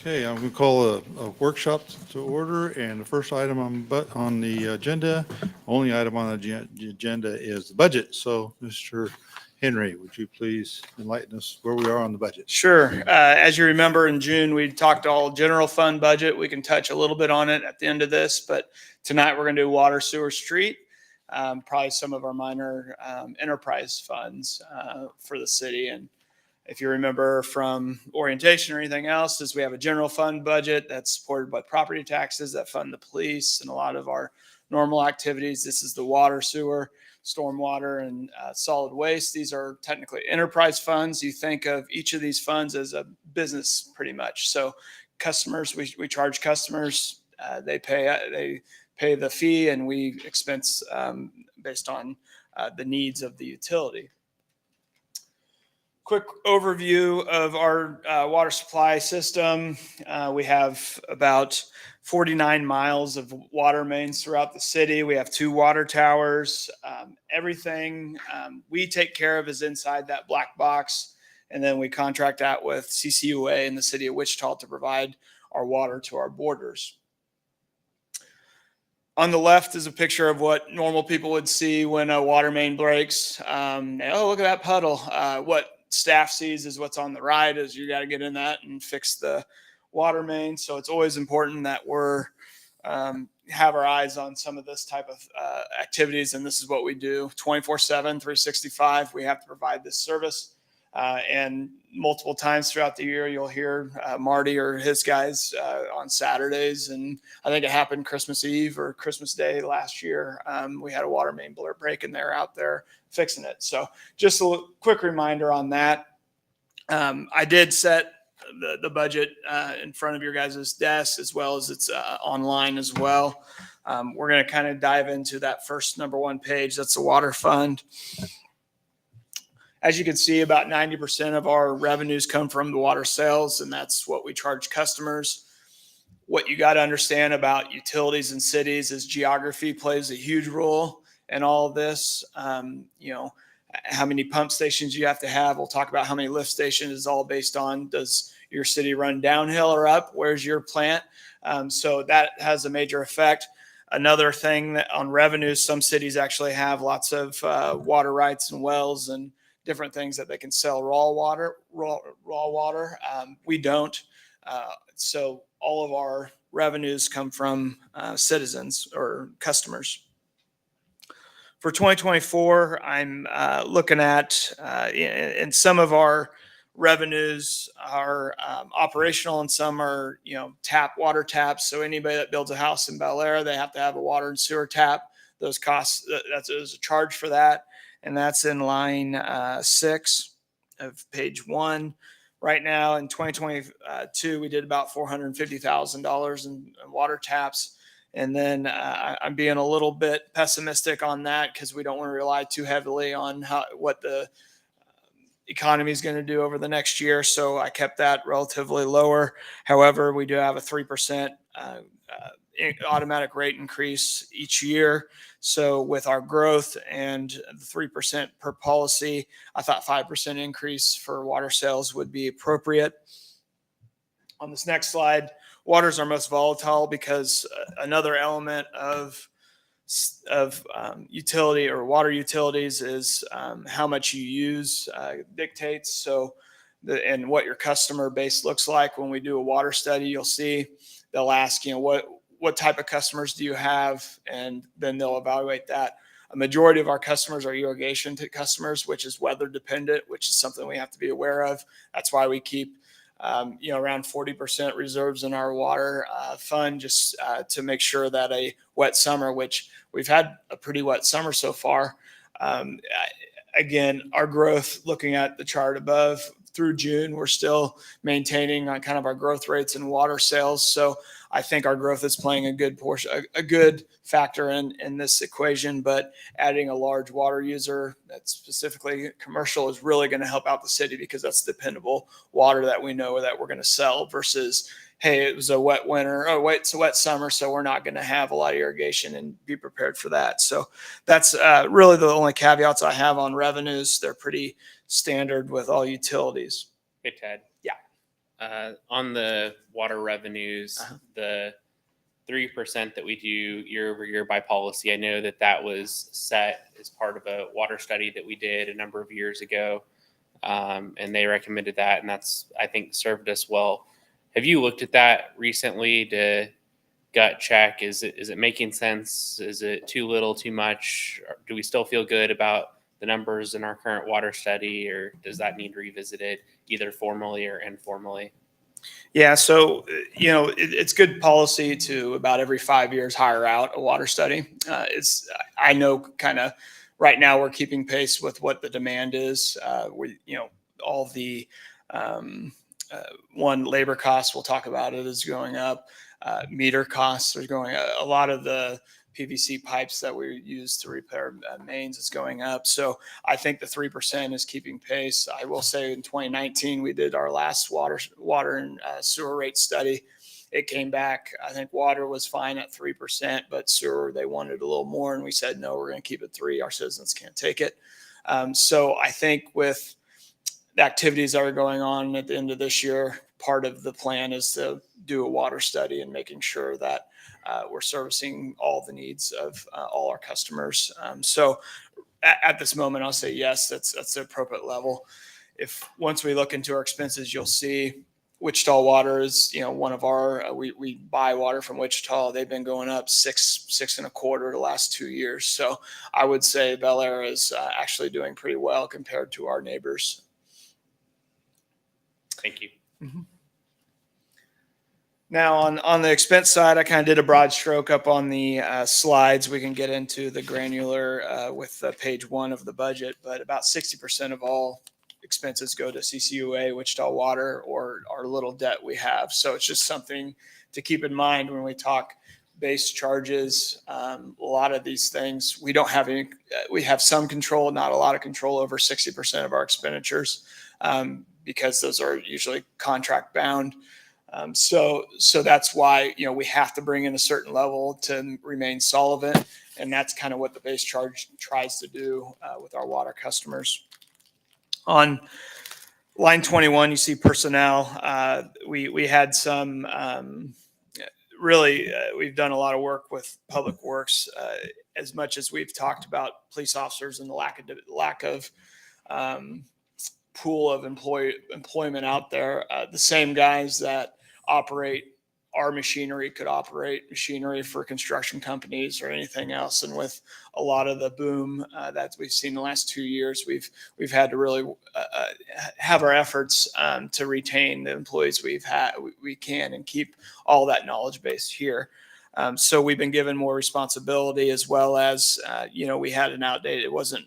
Okay, I'm going to call a workshop to order, and the first item on the agenda, only item on the agenda is the budget. So, Mr. Henry, would you please enlighten us where we are on the budget? Sure. As you remember, in June, we talked all general fund budget. We can touch a little bit on it at the end of this, but tonight we're going to do water, sewer, street, probably some of our minor enterprise funds for the city. And if you remember from orientation or anything else, is we have a general fund budget that's supported by property taxes that fund the police and a lot of our normal activities. This is the water, sewer, stormwater, and solid waste. These are technically enterprise funds. You think of each of these funds as a business pretty much. So customers, we charge customers, they pay the fee, and we expense based on the needs of the utility. Quick overview of our water supply system. We have about 49 miles of water mains throughout the city. We have 2 water towers. Everything we take care of is inside that black box. And then we contract out with CCUA in the city of Wichita to provide our water to our borders. On the left is a picture of what normal people would see when a water main breaks. Oh, look at that puddle. What staff sees is what's on the right, is you got to get in that and fix the water main. So it's always important that we're have our eyes on some of this type of activities. And this is what we do 24/7, 365. We have to provide this service. And multiple times throughout the year, you'll hear Marty or his guys on Saturdays. And I think it happened Christmas Eve or Christmas Day last year. We had a water main break and they're out there fixing it. So just a quick reminder on that. I did set the budget in front of your guys' desk, as well as it's online as well. We're going to kind of dive into that first number 1 page. That's the water fund. As you can see, about 90% of our revenues come from the water sales, and that's what we charge customers. What you got to understand about utilities and cities is geography plays a huge role in all of this. How many pump stations you have to have. We'll talk about how many lift stations is all based on, does your city run downhill or up? Where's your plant? So that has a major effect. Another thing that on revenues, some cities actually have lots of water rights and wells and different things that they can sell raw water. We don't. So all of our revenues come from citizens or customers. For 2024, I'm looking at, and some of our revenues are operational and some are, water taps. So anybody that builds a house in Bel Aire, they have to have a water and sewer tap. Those costs, there's a charge for that. And that's in line 6 of page 1. Right now in 2022, we did about $450,000 in water taps. And then I'm being a little bit pessimistic on that because we don't want to rely too heavily on what the economy is going to do over the next year. So I kept that relatively lower. However, we do have a 3% automatic rate increase each year. So with our growth and the 3% per policy, I thought 5% increase for water sales would be appropriate. On this next slide, water is our most volatile because another element of utility or water utilities is how much you use dictates. So and what your customer base looks like. When we do a water study, you'll see they'll ask, what type of customers do you have? And then they'll evaluate that. A majority of our customers are irrigation customers, which is weather dependent, which is something we have to be aware of. That's why we keep, around 40% reserves in our water fund, just to make sure that a wet summer, which we've had a pretty wet summer so far. Again, our growth, looking at the chart above, through June, we're still maintaining on kind of our growth rates in water sales. So I think our growth is playing a good portion, a good factor in this equation, but adding a large water user that's specifically commercial is really going to help out the city because that's dependable water that we know that we're going to sell versus, hey, it was a wet winter. Oh, wait, it's a wet summer, so we're not going to have a lot of irrigation and be prepared for that. So that's really the only caveats I have on revenues. They're pretty standard with all utilities. Hey, Ted. Yeah. On the water revenues, Uh-huh. the 3% that we do year over year by policy, I know that was set as part of a water study that we did a number of years ago. And they recommended that, and that's, I think, served us well. Have you looked at that recently to gut check? Is it making sense? Is it too little, too much? Or do we still feel good about the numbers in our current water study, or does that need revisited either formally or informally? Yeah, so it's good policy to about every 5 years hire out a water study. It's I know kind of right now we're keeping pace with what the demand is. We all the um, one labor costs, we'll talk about it, is going up. Meter costs are going. A lot of the PVC pipes that we use to repair mains is going up. So I think the 3% is keeping pace. I will say in 2019 we did our last water and sewer rate study. It came back. I think water was fine at 3%, but sewer they wanted a little more, and we said no, we're going to keep it 3. Our citizens can't take it. So I think with the activities that are going on at the end of this year, part of the plan is to do a water study and making sure that we're servicing all the needs of all our customers. So at this moment, I'll say yes, that's the appropriate level. If once we look into our expenses, you'll see Wichita Water is one of our we buy water from Wichita. They've been going up 6.25 the last 2 years. So I would say Bel Aire is actually doing pretty well compared to our neighbors. Thank you. Mm-hmm. Now on the expense side, I kind of did a broad stroke up on the slides. We can get into the granular with page 1 of the budget, but about 60% of all expenses go to CCUA, Wichita Water, or our little debt we have. So it's just something to keep in mind when we talk base charges. A lot of these things we don't have any. We have some control, not a lot of control over 60% of our expenditures because those are usually contract bound. So that's why we have to bring in a certain level to remain solvent, and that's kind of what the base charge tries to do with our water customers. On line 21, you see personnel. We had some we've done a lot of work with Public Works. As much as we've talked about police officers and the lack of pool of employment out there, the same guys that operate our machinery could operate machinery for construction companies or anything else. And with a lot of the boom that we've seen the last 2 years, we've had to really have our efforts to retain the employees we can and keep all that knowledge base here. So we've been given more responsibility, as well as we had an outdated. It wasn't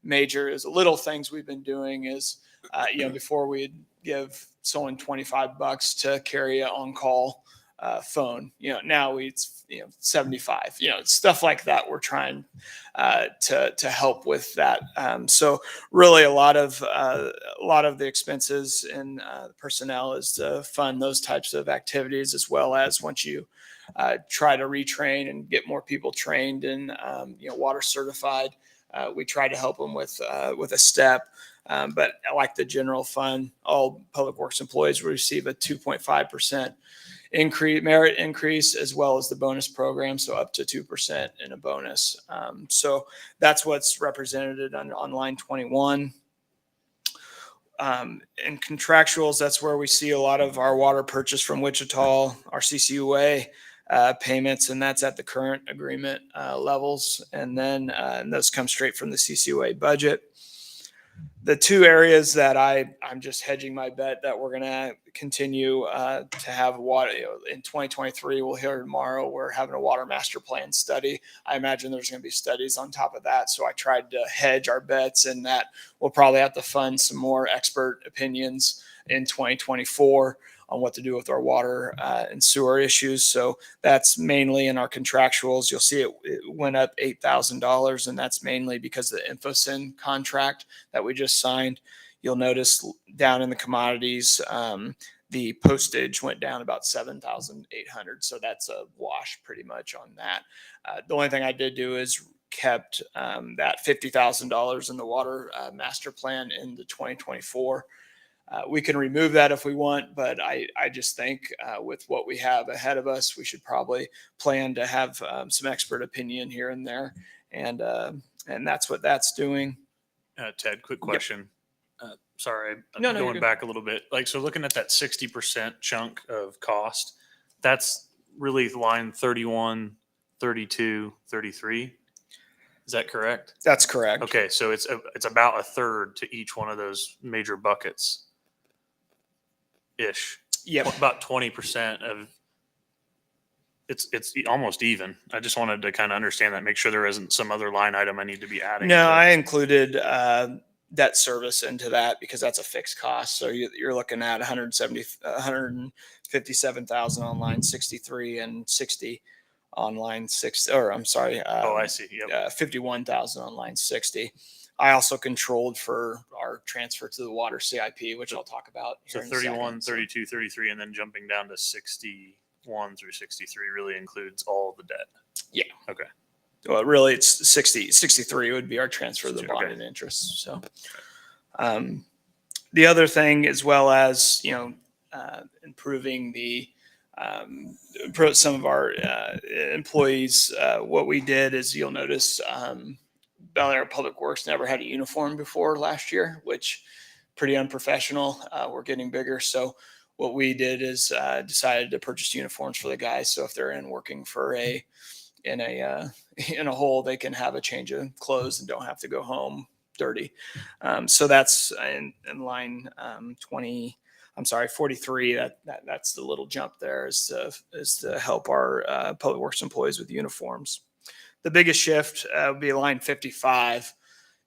major. It was little things we've been doing. Is before we'd give someone $25 to carry an on-call phone. Now it's 75. Stuff like that. We're trying to help with that. So really, a lot of the expenses in personnel is to fund those types of activities, as well as once you try to retrain and get more people trained and water certified. We try to help them with a step. But like the general fund, all Public Works employees will receive a 2.5% merit increase, as well as the bonus program, so up to 2% in a bonus. So that's what's represented on line 21. In contractuals, that's where we see a lot of our water purchase from Wichita, our CCUA payments, and that's at the current agreement levels. And then those come straight from the CCUA budget. The two areas that I'm just hedging my bet that we're going to continue to have water in 2023. We'll hear tomorrow we're having a water master plan study. I imagine there's going to be studies on top of that. So I tried to hedge our bets in that we'll probably have to fund some more expert opinions in 2024 on what to do with our water and sewer issues. So that's mainly in our contractuals. You'll see it went up $8,000, and that's mainly because of the InfoSyn contract that we just signed. You'll notice down in the commodities, the postage went down about $7,800. So that's a wash pretty much on that. The only thing I did do is kept that $50,000 in the water master plan in the 2024. We can remove that if we want, but I just think with what we have ahead of us, we should probably plan to have some expert opinion here and there, and that's what that's doing. Ted, quick question. Sorry, No, you're going good. back a little bit. Like, so looking at that 60% chunk of cost, that's really line 31, 32, 33. Is that correct? That's correct. Okay, so it's about a third to each one of those major buckets ish. Yep. About 20% of it's almost even. I just wanted to kind of understand that, make sure there isn't some other line item I need to be adding. No, to. I included debt service into that because that's a fixed cost. So you're looking at 157,000 on line 63 and 60 on line 6, or I'm sorry. I see. Yep. 51,000 on line 60. I also controlled for our transfer to the water CIP, which I'll talk about So here in 31, a second. 32, 33, and then jumping down to 61 through 63 really includes all the debt. Yeah. Okay. Well, really, it's 63 would be our transfer of the Okay. bonded interest. So, the other thing, as well as improving the some of our employees, what we did is you'll notice Bel Aire Public Works never had a uniform before last year, which pretty unprofessional. We're getting bigger, so what we did is decided to purchase uniforms for the guys. So if they're in working for in a hole, they can have a change of clothes and don't have to go home dirty. So that's in line 43. That's the little jump there is to help our public works employees with uniforms. The biggest shift would be line 55,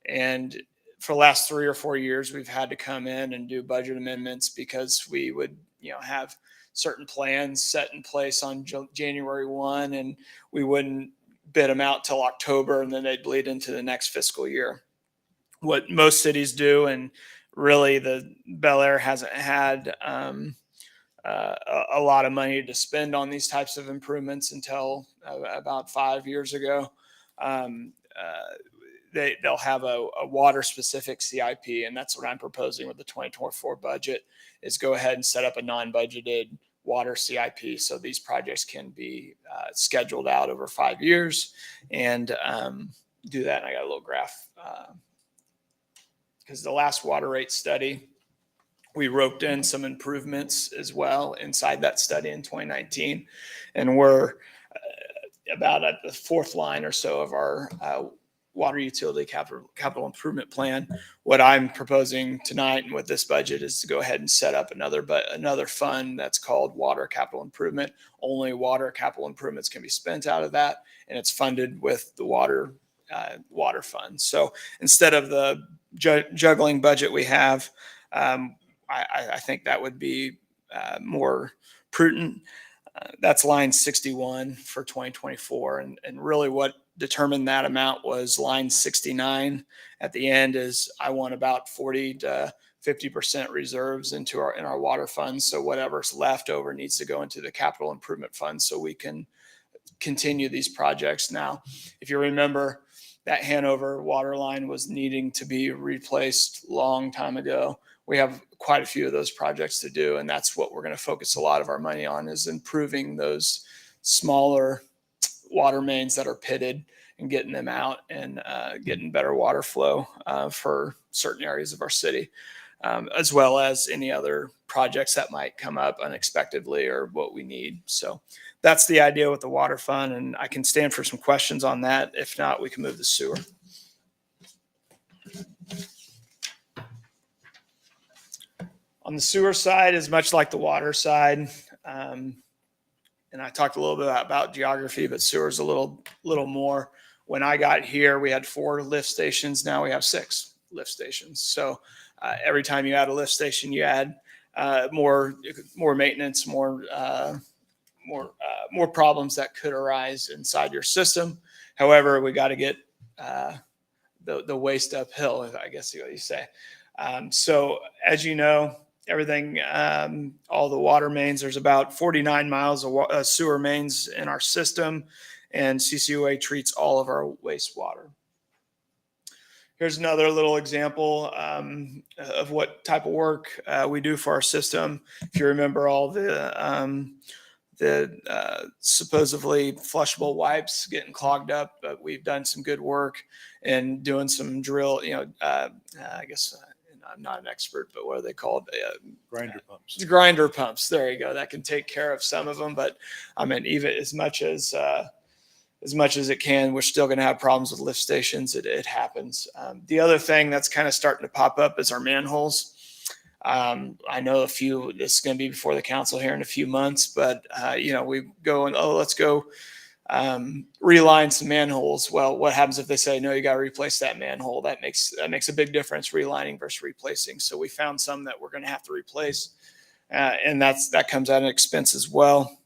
and for the last 3 or 4 years, we've had to come in and do budget amendments because we would have certain plans set in place on January 1, and we wouldn't bid them out till October, and then they'd bleed into the next fiscal year. What most cities do, and really the Bel Aire hasn't had a lot of money to spend on these types of improvements until about 5 years ago. They'll have a water specific CIP, and that's what I'm proposing with the 2024 budget is go ahead and set up a non-budgeted water CIP. So these projects can be scheduled out over 5 years and do that. And I got a little graph because the last water rate study, we roped in some improvements as well inside that study in 2019. And we're about at the fourth line or so of our water utility capital improvement plan. What I'm proposing tonight and with this budget is to go ahead and set up another fund that's called water capital improvement. Only water capital improvements can be spent out of that, and it's funded with the water fund. So instead of the juggling budget we have, I think that would be more prudent. That's line 61 for 2024. And really what determined that amount was line 69 at the end is I want about 40 to 50% reserves in our water fund. So whatever's left over needs to go into the capital improvement fund so we can continue these projects. Now, if you remember, that Hanover water line was needing to be replaced long time ago. We have quite a few of those projects to do, and that's what we're going to focus a lot of our money on is improving those smaller water mains that are pitted and getting them out and getting better water flow for certain areas of our city, as well as any other projects that might come up unexpectedly or what we need. So that's the idea with the water fund, and I can stand for some questions on that. If not, we can move to sewer. On the sewer side is much like the water side. And I talked a little bit about geography, but sewer is a little more. When I got here, we had 4 lift stations. Now we have 6 lift stations. So every time you add a lift station, you add more maintenance, more problems that could arise inside your system. However, we got to get the waste uphill, I guess what you say. So as you know, everything, all the water mains, there's about 49 miles of sewer mains in our system, and CCUA treats all of our wastewater. Here's another little example of what type of work we do for our system. If you remember all the supposedly flushable wipes getting clogged up, but we've done some good work in doing some drill, I guess I'm not an expert, but what are they called? Grinder pumps. Grinder pumps. There you go. That can take care of some of them, but I mean, even as much as it can, we're still going to have problems with lift stations. It happens. The other thing that's kind of starting to pop up is our manholes. I know this is going to be before the council here in a few months, but we go and, let's go reline some manholes. Well, what happens if they say, no, you got to replace that manhole? That makes a big difference, relining versus replacing. So we found some that we're going to have to replace. And that comes at an expense as well.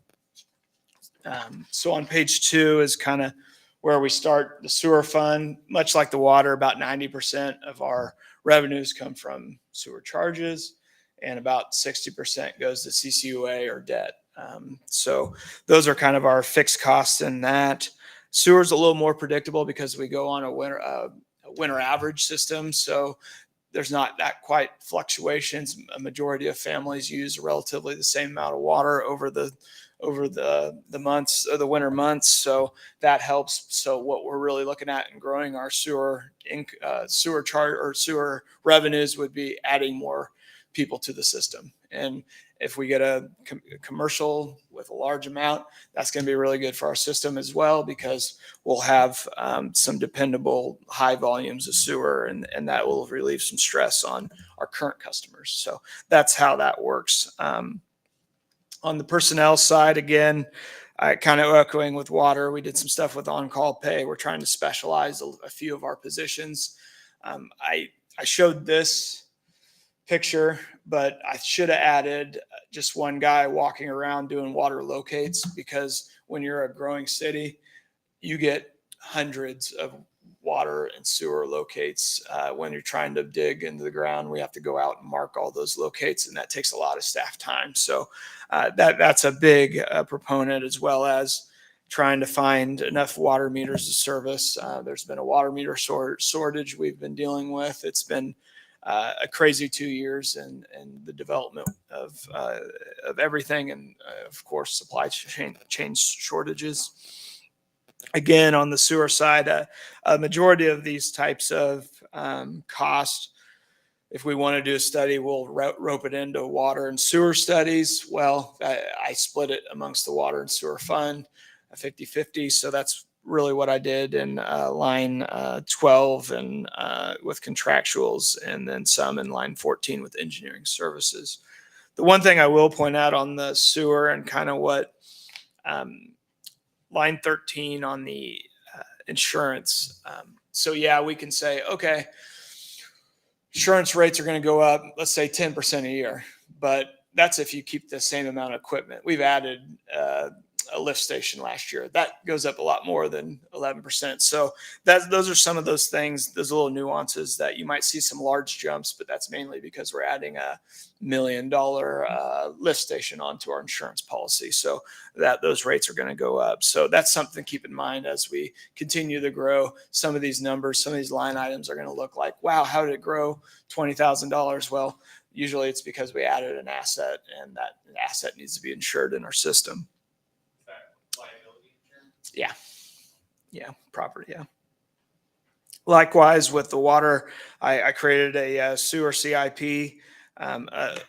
So on page 2 is kind of where we start. The sewer fund, much like the water, about 90% of our revenues come from sewer charges, and about 60% goes to CCUA or debt. So those are kind of our fixed costs in that. Sewer's a little more predictable because we go on a winter average system. So there's not that quite fluctuations. A majority of families use relatively the same amount of water over the months, or the winter months. So that helps. So what we're really looking at in growing our sewer charge or sewer revenues would be adding more people to the system. And if we get a commercial with a large amount, that's going to be really good for our system as well, because we'll have some dependable high volumes of sewer, and that will relieve some stress on our current customers. So that's how that works. On the personnel side, again, kind of echoing with water, we did some stuff with on-call pay. We're trying to specialize a few of our positions. I showed this picture, but I should have added just one guy walking around doing water locates, because when you're a growing city, you get hundreds of water and sewer locates. When you're trying to dig into the ground, we have to go out and mark all those locates, and that takes a lot of staff time. So that's a big proponent, as well as trying to find enough water meters to service. There's been a water meter shortage we've been dealing with. It's been a crazy 2 years, and the development of everything, and of course supply chain shortages. Again, on the sewer side, a majority of these types of costs, if we want to do a study, we'll rope it into water and sewer studies. Well, I split it amongst the water and sewer fund, 50-50. So that's really what I did in line 12 and with contractuals, and then some in line 14 with engineering services. The one thing I will point out on the sewer, and kind of what line 13 on the insurance. So yeah, we can say, okay, insurance rates are going to go up, let's say 10% a year, but that's if you keep the same amount of equipment. We've added a lift station last year. That goes up a lot more than 11%. So those are some of those things, those little nuances that you might see some large jumps, but that's mainly because we're adding a $1 million lift station onto our insurance policy. So those rates are going to go up. So that's something to keep in mind as we continue to grow. Some of these numbers, some of these line items are going to look like, wow, how did it grow $20,000? Well, usually it's because we added an asset, and that asset needs to be insured in our system. Yeah, property. Yeah. Likewise with the water, I created a sewer CIP. A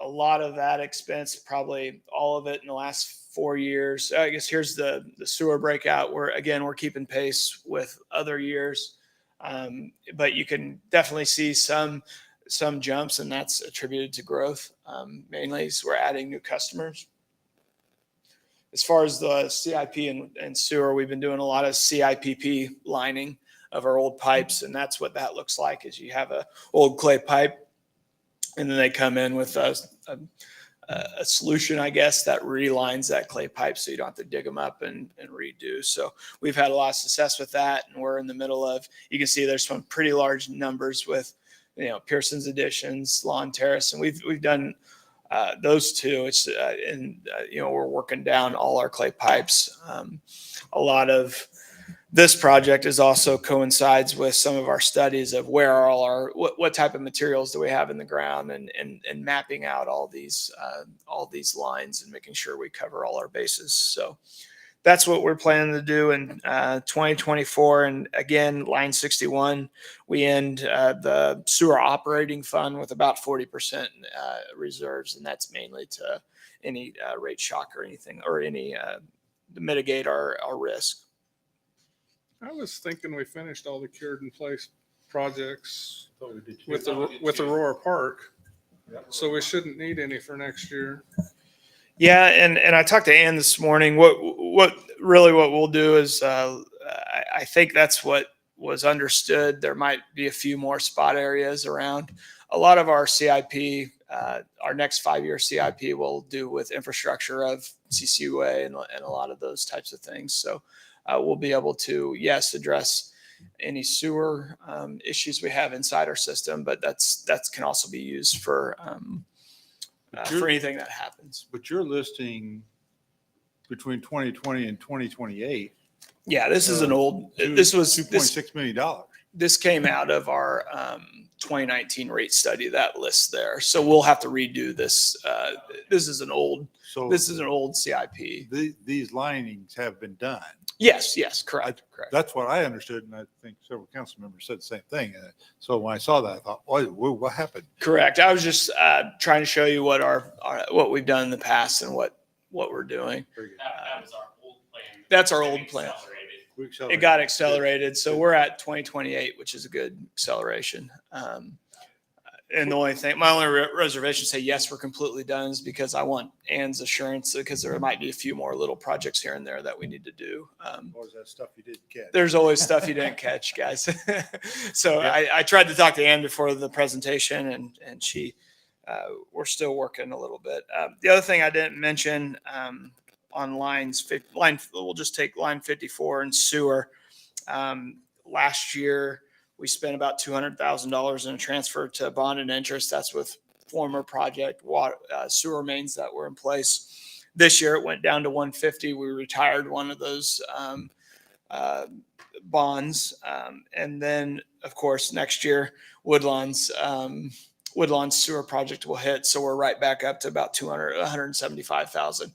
lot of that expense, probably all of it in the last 4 years. I guess here's the sewer breakout, where again we're keeping pace with other years, but you can definitely see some jumps, and that's attributed to growth. Mainly, so we're adding new customers. As far as the CIP and sewer, we've been doing a lot of CIPP lining of our old pipes, and that's what that looks like. Is you have a old clay pipe, and then they come in with a solution, I guess, that relines that clay pipe, so you don't have to dig them up and redo. So we've had a lot of success with that, and we're in the middle of. You can see there's some pretty large numbers with, Pearson's Additions, Lawn Terrace, and we've done. Those two, we're working down all our clay pipes. A lot of this project is also coincides with some of our studies of where are all our what type of materials do we have in the ground, and mapping out all these lines and making sure we cover all our bases. So that's what we're planning to do in 2024. And again, line 61, we end the sewer operating fund with about 40% reserves, and that's mainly to any rate shock or anything, or any to mitigate our risk. I was thinking we finished all the cured in place projects Thought we did too. with Aurora Park, so we shouldn't need any for next year. Yeah, and I talked to Ann this morning. What we'll do is I think that's what was understood. There might be a few more spot areas around. A lot of our CIP, our next 5-year CIP, will do with infrastructure of CCUA and a lot of those types of things. So we'll be able to, yes, address any sewer issues we have inside our system, but that can also be used for anything that happens. But you're listing between 2020 and 2028. Yeah, this is an old. This was $2.6 million. This came out of our 2019 rate study, that list there. So we'll have to redo this. This is an old. So This is an old CIP. these linings have been done. Yes, correct. That's what I understood, and I think several council members said the same thing. So when I saw that, I thought, what happened? Correct. I was just trying to show you what what we've done in the past and what we're doing. Very good. That was our old plan. That's our old plan. Accelerated. It got accelerated, so we're at 2028, which is a good acceleration. And the only thing, my only reservation to say yes, we're completely done, is because I want Ann's assurance, because there might be a few more little projects here and there that we need to do. What was that stuff you didn't catch? There's always stuff you didn't catch, guys. So Yeah. I tried to talk to Ann before the presentation, and she, we're still working a little bit. The other thing I didn't mention on we'll just take line 54 in sewer. Last year, we spent about $200,000 in a transfer to bond and interest. That's with former project water sewer mains that were in place. This year, it went down to 150. We retired one of those bonds, and then, of course, next year, Woodlawn's sewer project will hit. So we're right back up to about 175,000.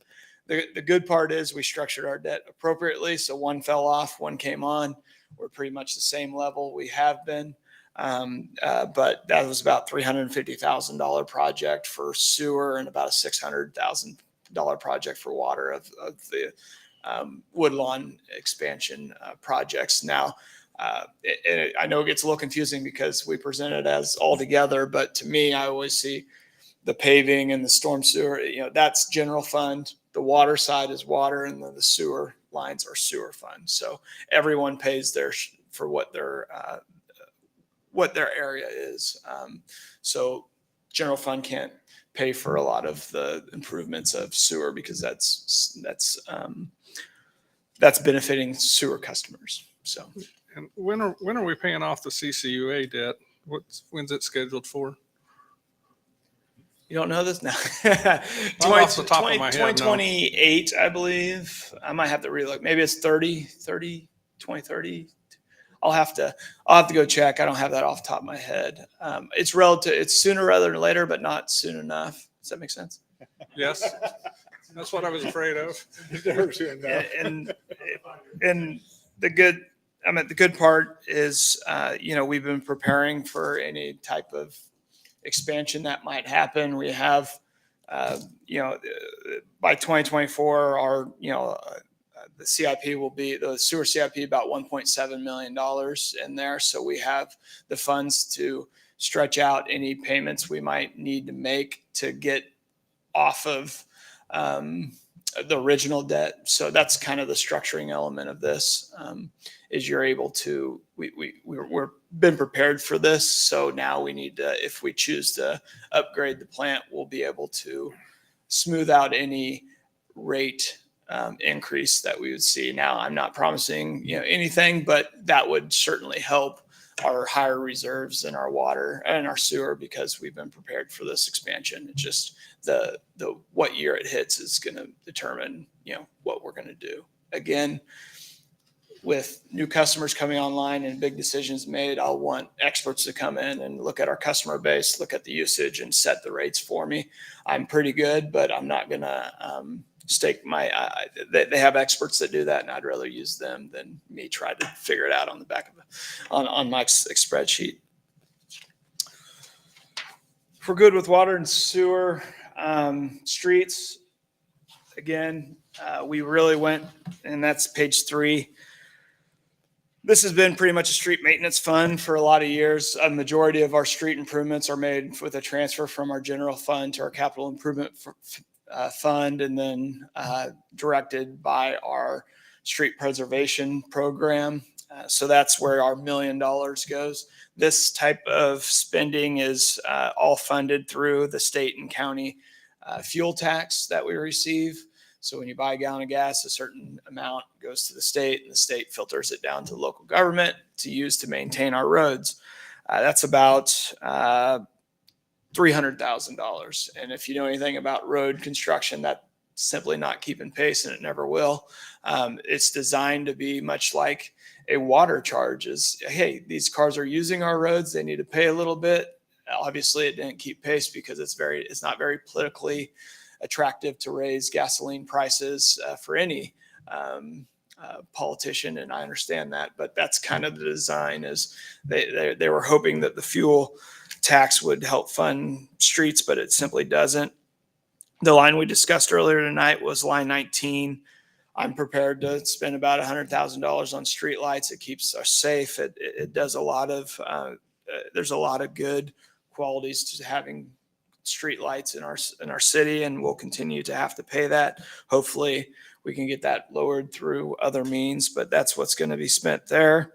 The good part is we structured our debt appropriately. So one fell off, one came on. We're pretty much the same level we have been. But that was about $350,000 project for sewer and about a $600,000 project for water of the Woodlawn expansion projects. Now, I know it gets a little confusing because we present it as all together, but to me, I always see the paving and the storm sewer, that's general fund. The water side is water, and then the sewer lines are sewer fund. So everyone pays for what their area is. So general fund can't pay for a lot of the improvements of sewer because that's benefiting sewer customers. So. And when are we paying off the CCUA debt? When's it scheduled for? You don't know this? No. Off the top of my head, no. 2028, I believe. I might have to relook. Maybe it's 2030. I'll have to go check. I don't have that off the top of my head. It's relative. It's sooner rather than later, but not soon enough. Does that make sense? Yes. That's what I was afraid of. And the good part is, we've been preparing for any type of expansion that might happen. We have, by 2024, the CIP will be, the sewer CIP, about $1.7 million in there. So we have the funds to stretch out any payments we might need to make to get off of the original debt. So that's kind of the structuring element of this, is you're able to, we're been prepared for this. So now we need to, if we choose to upgrade the plant, we'll be able to smooth out any rate increase that we would see. Now, I'm not promising anything, but that would certainly help our higher reserves in our water and our sewer, because we've been prepared for this expansion. It's just the what year it hits is going to determine what we're going to do. Again, with new customers coming online and big decisions made, I'll want experts to come in and look at our customer base, look at the usage, and set the rates for me. I'm pretty good, but I'm not gonna stake my. They have experts that do that, and I'd rather use them than me try to figure it out on the back of on my spreadsheet. If we're good with water and sewer, streets, again, we really went, and that's page 3. This has been pretty much a street maintenance fund for a lot of years. A majority of our street improvements are made with a transfer from our general fund to our capital improvement fund, and then directed by our street preservation program. So that's where our $1 million goes. This type of spending is all funded through the state and county fuel tax that we receive. So when you buy a gallon of gas, a certain amount goes to the state, and the state filters it down to local government to use to maintain our roads. That's about $300,000. And if you know anything about road construction, that's simply not keeping pace, and it never will. It's designed to be much like a water charge. Is, hey, these cars are using our roads, they need to pay a little bit. Obviously, it didn't keep pace because it's not very politically attractive to raise gasoline prices for any politician, and I understand that, but that's kind of the design. Is they were hoping that the fuel tax would help fund streets, but it simply doesn't. The line we discussed earlier tonight was line 19. I'm prepared to spend about $100,000 on street lights. It keeps us safe. It does a lot of there's a lot of good qualities to having street lights in our city, and we'll continue to have to pay that. Hopefully we can get that lowered through other means, but that's what's going to be spent there.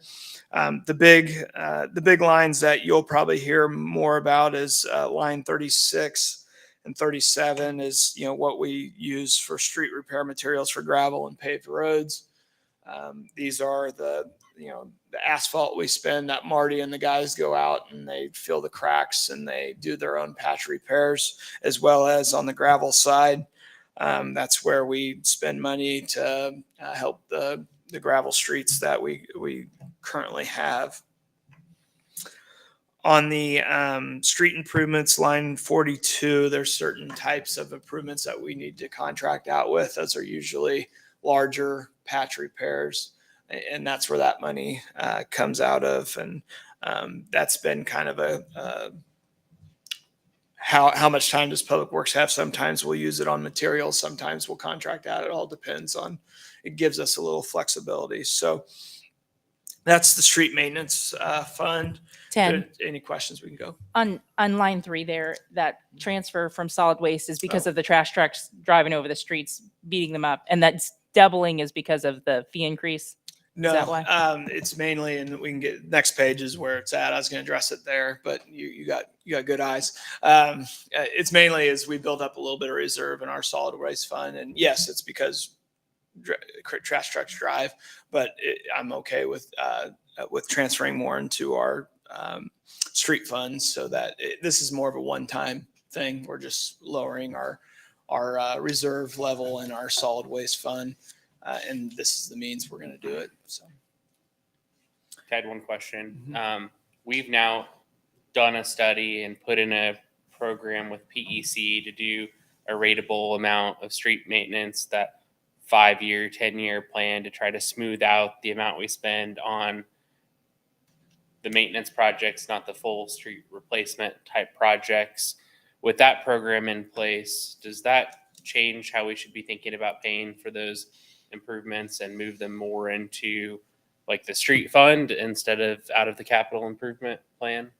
The big lines that you'll probably hear more about is line 36 and 37 is, what we use for street repair materials for gravel and paved roads. These are the asphalt we spend, that Marty and the guys go out and they fill the cracks and they do their own patch repairs, as well as on the gravel side. That's where we spend money to help the gravel streets that we currently have. On the street improvements, line 42, there's certain types of improvements that we need to contract out with. Those are usually larger patch repairs, and that's where that money comes out of. And that's been kind of how much time does Public Works have? Sometimes we'll use it on materials, sometimes we'll contract out. It all depends on, it gives us a little flexibility. So that's the street maintenance fund. 10 Any questions, we can go. on line 3 there, that transfer from solid waste is because of the trash trucks driving over the streets, beating them up, and that's doubling is because of the fee increase. No, that why? It's mainly, and we can get next page is where it's at. I was going to address it there, but you got good eyes. It's mainly as we build up a little bit of reserve in our solid waste fund, and yes, it's because trash trucks drive, but I'm okay with transferring more into our street funds, so that this is more of a one-time thing. We're just lowering our reserve level in our solid waste fund. And this is the means we're going to do it. So, I had one question. We've now done a study and put in a program with PEC to do a rateable amount of street maintenance, that 5-year, 10-year plan to try to smooth out the amount we spend on the maintenance projects, not the full street replacement type projects. With that program in place, does that change how we should be thinking about paying for those improvements and move them more into like the street fund instead of out of the capital improvement plan?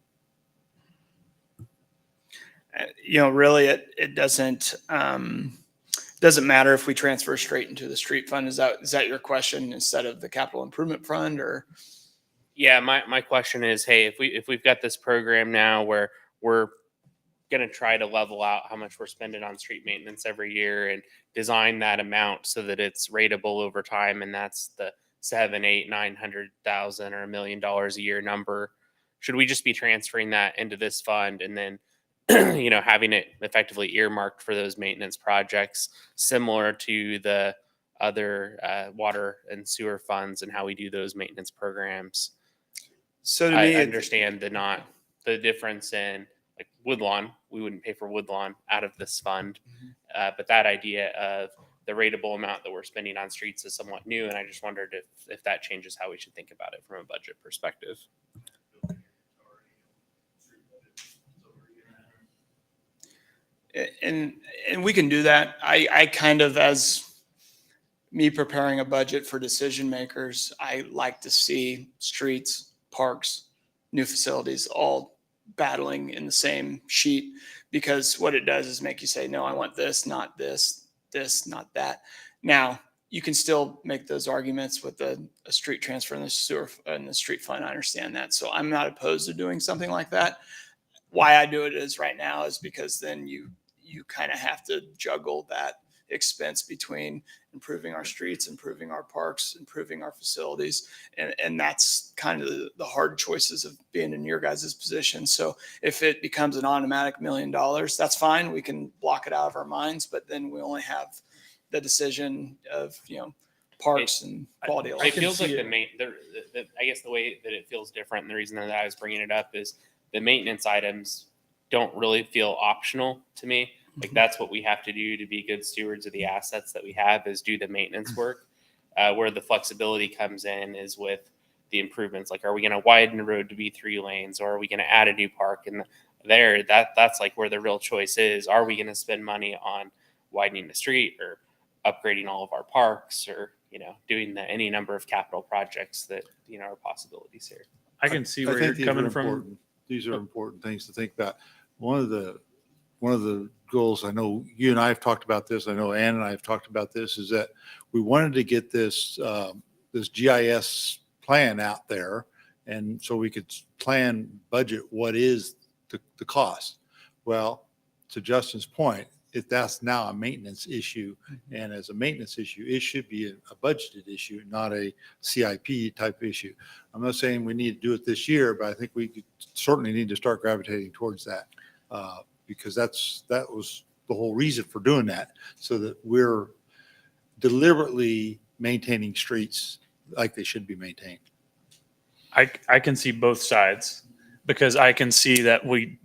Really, it doesn't matter if we transfer straight into the street fund. Is that your question, instead of the capital improvement fund? Or Yeah, my question is, hey, if we've got this program now where we're going to try to level out how much we're spending on street maintenance every year and design that amount so that it's rateable over time, and that's the 7, 8, 900,000 or $1 million a year number, should we just be transferring that into this fund and then having it effectively earmarked for those maintenance projects, similar to the other water and sewer funds and how we do those maintenance programs. So to I me, understand the difference in like Woodlawn. We wouldn't pay for Woodlawn out of this fund, but that idea of the rateable amount that we're spending on streets is somewhat new, and I just wondered if that changes how we should think about it from a budget perspective. and we can do that. I kind of, as me preparing a budget for decision makers, I like to see streets, parks, new facilities all battling in the same sheet, because what it does is make you say, no, I want this, not this, this, not that. Now, you can still make those arguments with a street transfer and the sewer and the street fund. I understand that. So I'm not opposed to doing something like that. Why I do it is right now is because then you kind of have to juggle that expense between improving our streets, improving our parks, improving our facilities. And that's kind of the hard choices of being in your guys' position. So if it becomes an automatic $1 million, that's fine. We can block it out of our minds, but then we only have the decision of, parks and quality of It life. feels like I guess the way that it feels different, and the reason that I was bringing it up is the maintenance items don't really feel optional to me. Like that's what we have to do to be good stewards of the assets that we have, is do the maintenance work. Where the flexibility comes in is with the improvements. Like, are we going to widen the road to be 3 lanes, or are we going to add a new park? And that's like where the real choice is. Are we going to spend money on widening the street, or upgrading all of our parks, or doing any number of capital projects that are possibilities here? I can see I where think you're these coming are from. important. These are important things to think about. One of the goals, I know you and I have talked about this, I know Ann and I have talked about this, is that we wanted to get this GIS plan out there, and so we could plan, budget what is the cost. Well, to Justin's point, if that's now a maintenance issue, and as a maintenance issue, it should be a budgeted issue, not a CIP type issue. I'm not saying we need to do it this year, but I think we certainly need to start gravitating towards that, because that was the whole reason for doing that, so that we're deliberately maintaining streets like they should be maintained. I can see both sides, because I can see that we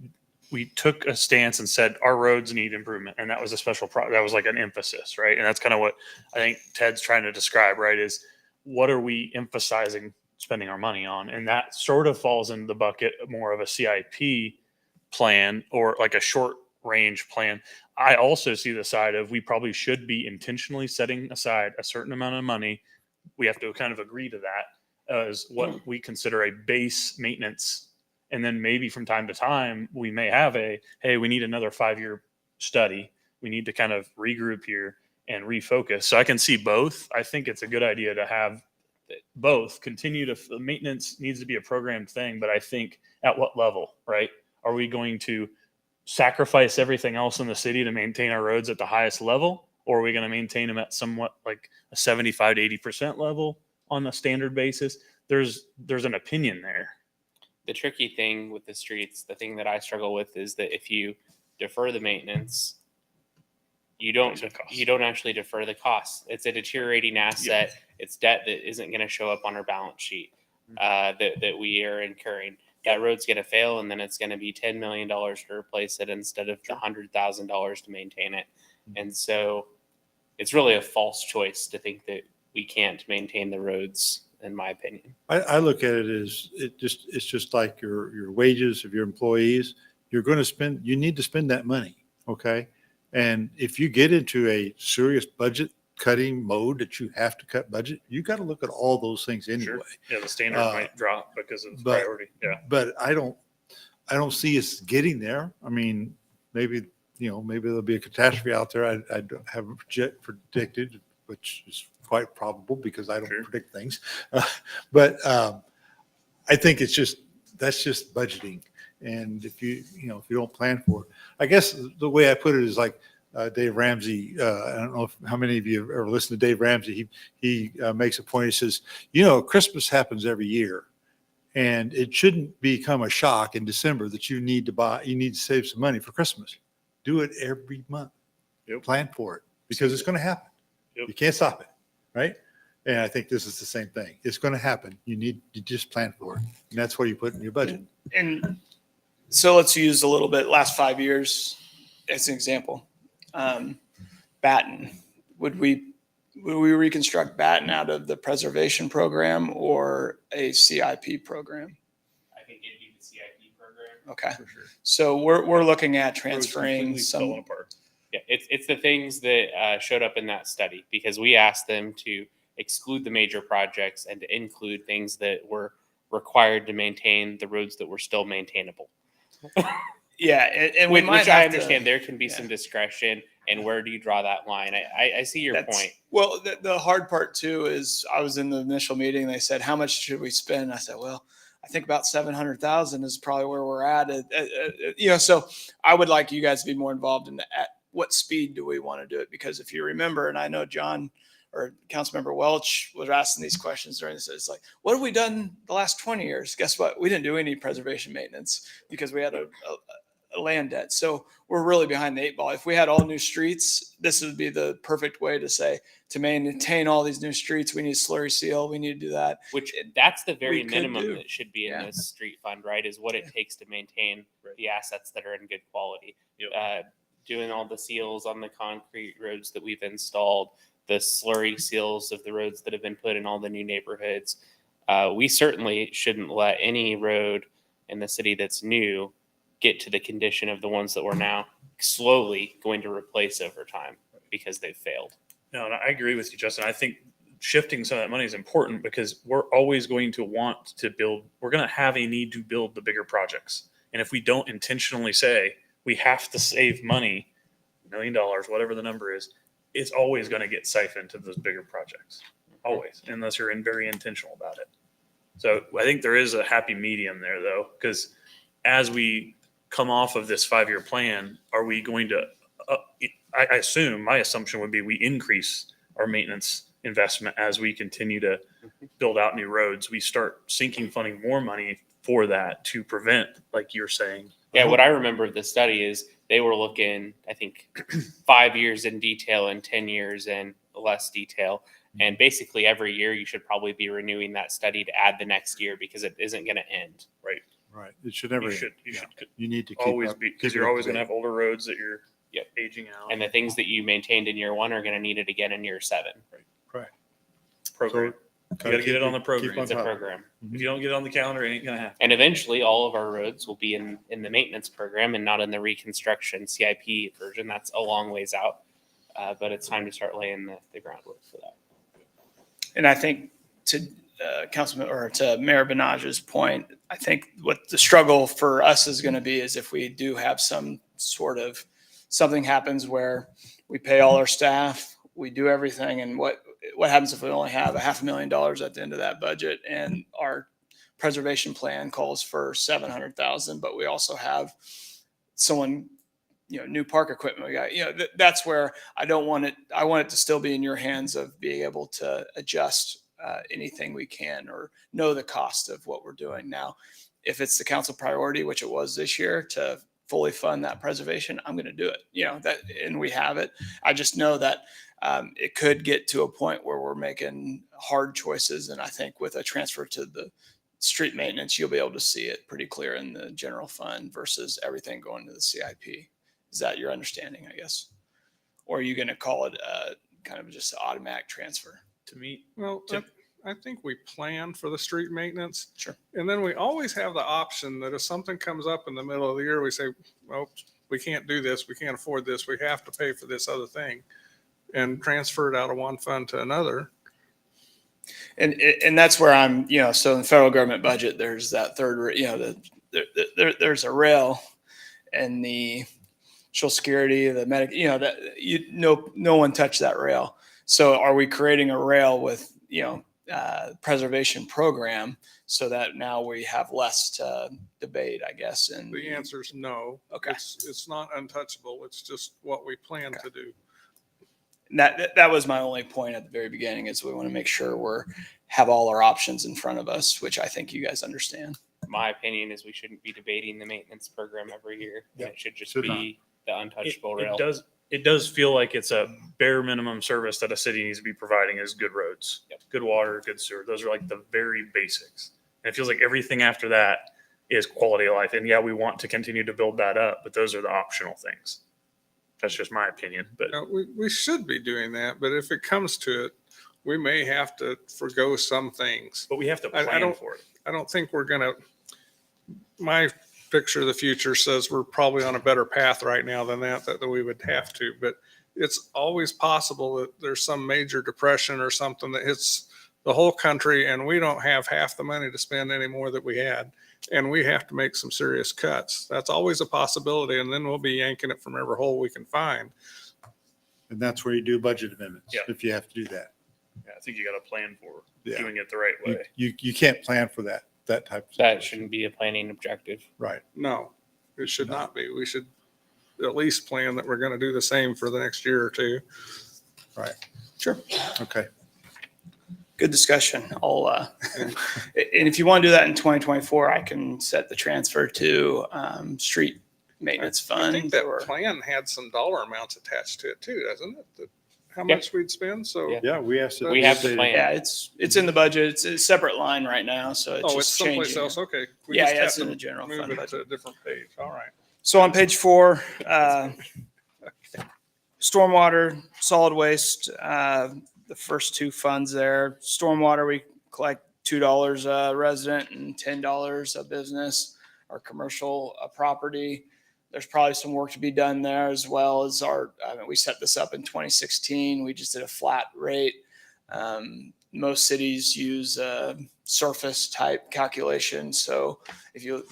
took a stance and said our roads need improvement, and that was a that was like an emphasis, right? And that's kind of what I think Ted's trying to describe, right? Is what are we emphasizing spending our money on? And that sort of falls in the bucket more of a CIP plan, or like a short range plan. I also see the side of, we probably should be intentionally setting aside a certain amount of money. We have to kind of agree to that as what we consider a base maintenance. And then maybe from time to time, we may have hey, we need another 5-year study. We need to kind of regroup here and refocus. So I can see both. I think it's a good idea to have both. The maintenance needs to be a programmed thing, but I think at what level, right? Are we going to sacrifice everything else in the city to maintain our roads at the highest level? Or are we going to maintain them at somewhat like a 75 to 80% level on a standard basis? There's an opinion there. The tricky thing with the streets, the thing that I struggle with, is that if you defer the maintenance, you don't actually defer the costs. It's a deteriorating asset. Yeah. It's debt that isn't going to show up on our balance sheet, that we are incurring. That road's going to fail, and then it's going to be $10 million to replace it instead of the $100,000 to maintain it. And so it's really a false choice to think that we can't maintain the roads, in my opinion. I look at it as it's just like your wages of your employees. You need to spend that money. Okay. And if you get into a serious budget cutting mode that you have to cut budget, you got to look at all those things anyway. Sure. Yeah, the standard might drop because of priority. Yeah. But I don't see us getting there. I mean, maybe there'll be a catastrophe out there. I haven't predicted, which is quite probable because I don't predict things. But I think that's just budgeting. And if you don't plan for it, I guess the way I put it is like Dave Ramsey. I don't know how many of you have ever listened to Dave Ramsey. He makes a point. He says, Christmas happens every year, and it shouldn't become a shock in December that you need to save some money for Christmas. Do it every month. Yep. Plan for it, because it's going to happen. Yep. You can't stop it. right? And I think this is the same thing. It's going to happen. You just plan for it. And that's what you put in your budget. And so let's use a little bit last 5 years as an example. Batten, would we reconstruct Batten out of the preservation program or a CIP program? I think it'd be the CIP program. Okay, For sure. so we're looking at Roads transferring completely falling some. apart. Yeah, it's the things that showed up in that study because we asked them to exclude the major projects and to include things that were required to maintain the roads that were still maintainable. Yeah, and we might Which I have to- understand there can be yeah. some discretion, and where do you draw that line? I see your That's- point. Well, the hard part too is I was in the initial meeting. They said, "How much should we spend?" I said, "Well, I think about 700,000 is probably where we're at." So I would like you guys to be more involved in at what speed do we want to do it? Because if you remember, and I know John or Councilmember Welch was asking these questions during this, it's like, what have we done the last 20 years? Guess what? We didn't do any preservation maintenance because we had a land debt. So we're really behind the 8 ball. If we had all new streets, this would be the perfect way to say, to maintain all these new streets, we need slurry seal, we need to do that. Which that's the very we could minimum do. that should be in Yeah. this street fund, right? Is what it takes to maintain the assets that are in good quality. Doing all the seals on the concrete roads that we've installed, the slurry seals of the roads that have been put in all the new neighborhoods. We certainly shouldn't let any road in the city that's new get to the condition of the ones that we're now slowly going to replace over time because they've failed. No, and I agree with you, Justin. I think shifting some of that money is important because we're always going to want to build, we're going to have a need to build the bigger projects. And if we don't intentionally say we have to save money, $1 million, whatever the number is, it's always going to get siphoned to those bigger projects. Always, unless you're very intentional about it. So I think there is a happy medium there though, because as we come off of this 5-year plan, are we going to, I assume, my assumption would be we increase our maintenance investment as we continue to build out new roads. We start sinking funding more money for that to prevent, like you're saying. Yeah, what I remember of the study is they were looking, I think, 5 years in detail and 10 years in less detail. And basically every year you should probably be renewing that study to add the next year because it isn't going to end. Right. Right. It should never. You should You need to keep always up- be, because keep you're it up always to going to date. have older roads that you're Yep. aging out. And the things that you maintained in year 1 are going to need it again in year 7. Correct. program. You got to get it on the program. It's a program. If you don't get it on the calendar, it ain't going to happen. And eventually all of our roads will be in the maintenance program and not in the reconstruction CIP version. That's a long ways out. But it's time to start laying the groundwork for that. And I think to Councilman or to Mayor Benage's point, I think what the struggle for us is going to be is if we do have some sort of something happens where we pay all our staff, we do everything, and what happens if we only have $500,000 at the end of that budget and our preservation plan calls for 700,000, but we also have someone, new park equipment. We got, that's where I don't want it. I want it to still be in your hands of being able to adjust anything we can or know the cost of what we're doing. Now, if it's the council priority, which it was this year, to fully fund that preservation, I'm going to do it, and we have it. I just know that it could get to a point where we're making hard choices. And I think with a transfer to the street maintenance, you'll be able to see it pretty clear in the general fund versus everything going to the CIP. Is that your understanding, I guess? Or are you going to call it kind of just an automatic transfer? To me, Well, I think we plan for the street maintenance. Sure. And then we always have the option that if something comes up in the middle of the year, we say, well, we can't do this. We can't afford this. We have to pay for this other thing and transfer it out of one fund to another. And that's where I'm, so in the federal government budget, there's that third, there's a rail and the Social Security, the medic, no one touched that rail. So are we creating a rail with, preservation program so that now we have less to debate, I guess? And The answer is no. Okay. It's not untouchable. It's just what we plan to do. that was my only point at the very beginning is we want to make sure have all our options in front of us, which I think you guys understand. My opinion is we shouldn't be debating the maintenance program every year. Yeah, It should just should be the untouchable it rail. does. it does feel like it's a bare minimum service that a city needs to be providing is good roads, Yep. good water, good sewer. Those are like the very basics. And it feels like everything after that is quality of life. And yeah, we want to continue to build that up, but those are the optional things. That's just my opinion. But We should be doing that, but if it comes to it, we may have to forego some things. we have to I plan don't- for it. I don't think we're gonna, my picture of the future says we're probably on a better path right now than that we would have to, but it's always possible that there's some major depression or something that hits the whole country and we don't have half the money to spend anymore that we had. And we have to make some serious cuts. That's always a possibility. And then we'll be yanking it from every hole we can find. And that's where you do budget amendments, Yeah. if you have to do that. Yeah, I think you got to plan for Yeah. doing it the right You, way. you can't plan for that type of That situation. shouldn't be a planning objective. Right. No, it should not be. We should at least plan that we're going to do the same for the next year or two. Sure. Okay. Good discussion. And if you want to do that in 2024, I can set the transfer to street maintenance I fund. think that or- plan had some dollar amounts attached to it too, doesn't it? How Yeah. much we'd spend. So, Yeah. Yeah, we asked. We have the plan. Yeah, it's in the budget. It's a separate line right now, so it's oh, it's just someplace changing. else. Okay. We Yeah, just yeah, have it's in to the general move fund it to budget. a different page. All right. So on page 4, stormwater, solid waste, the first two funds there. Stormwater, we collect $2 a resident and $10 a business or commercial property. There's probably some work to be done there, as well as we set this up in 2016. We just did a flat rate. Most cities use surface type calculation. So if you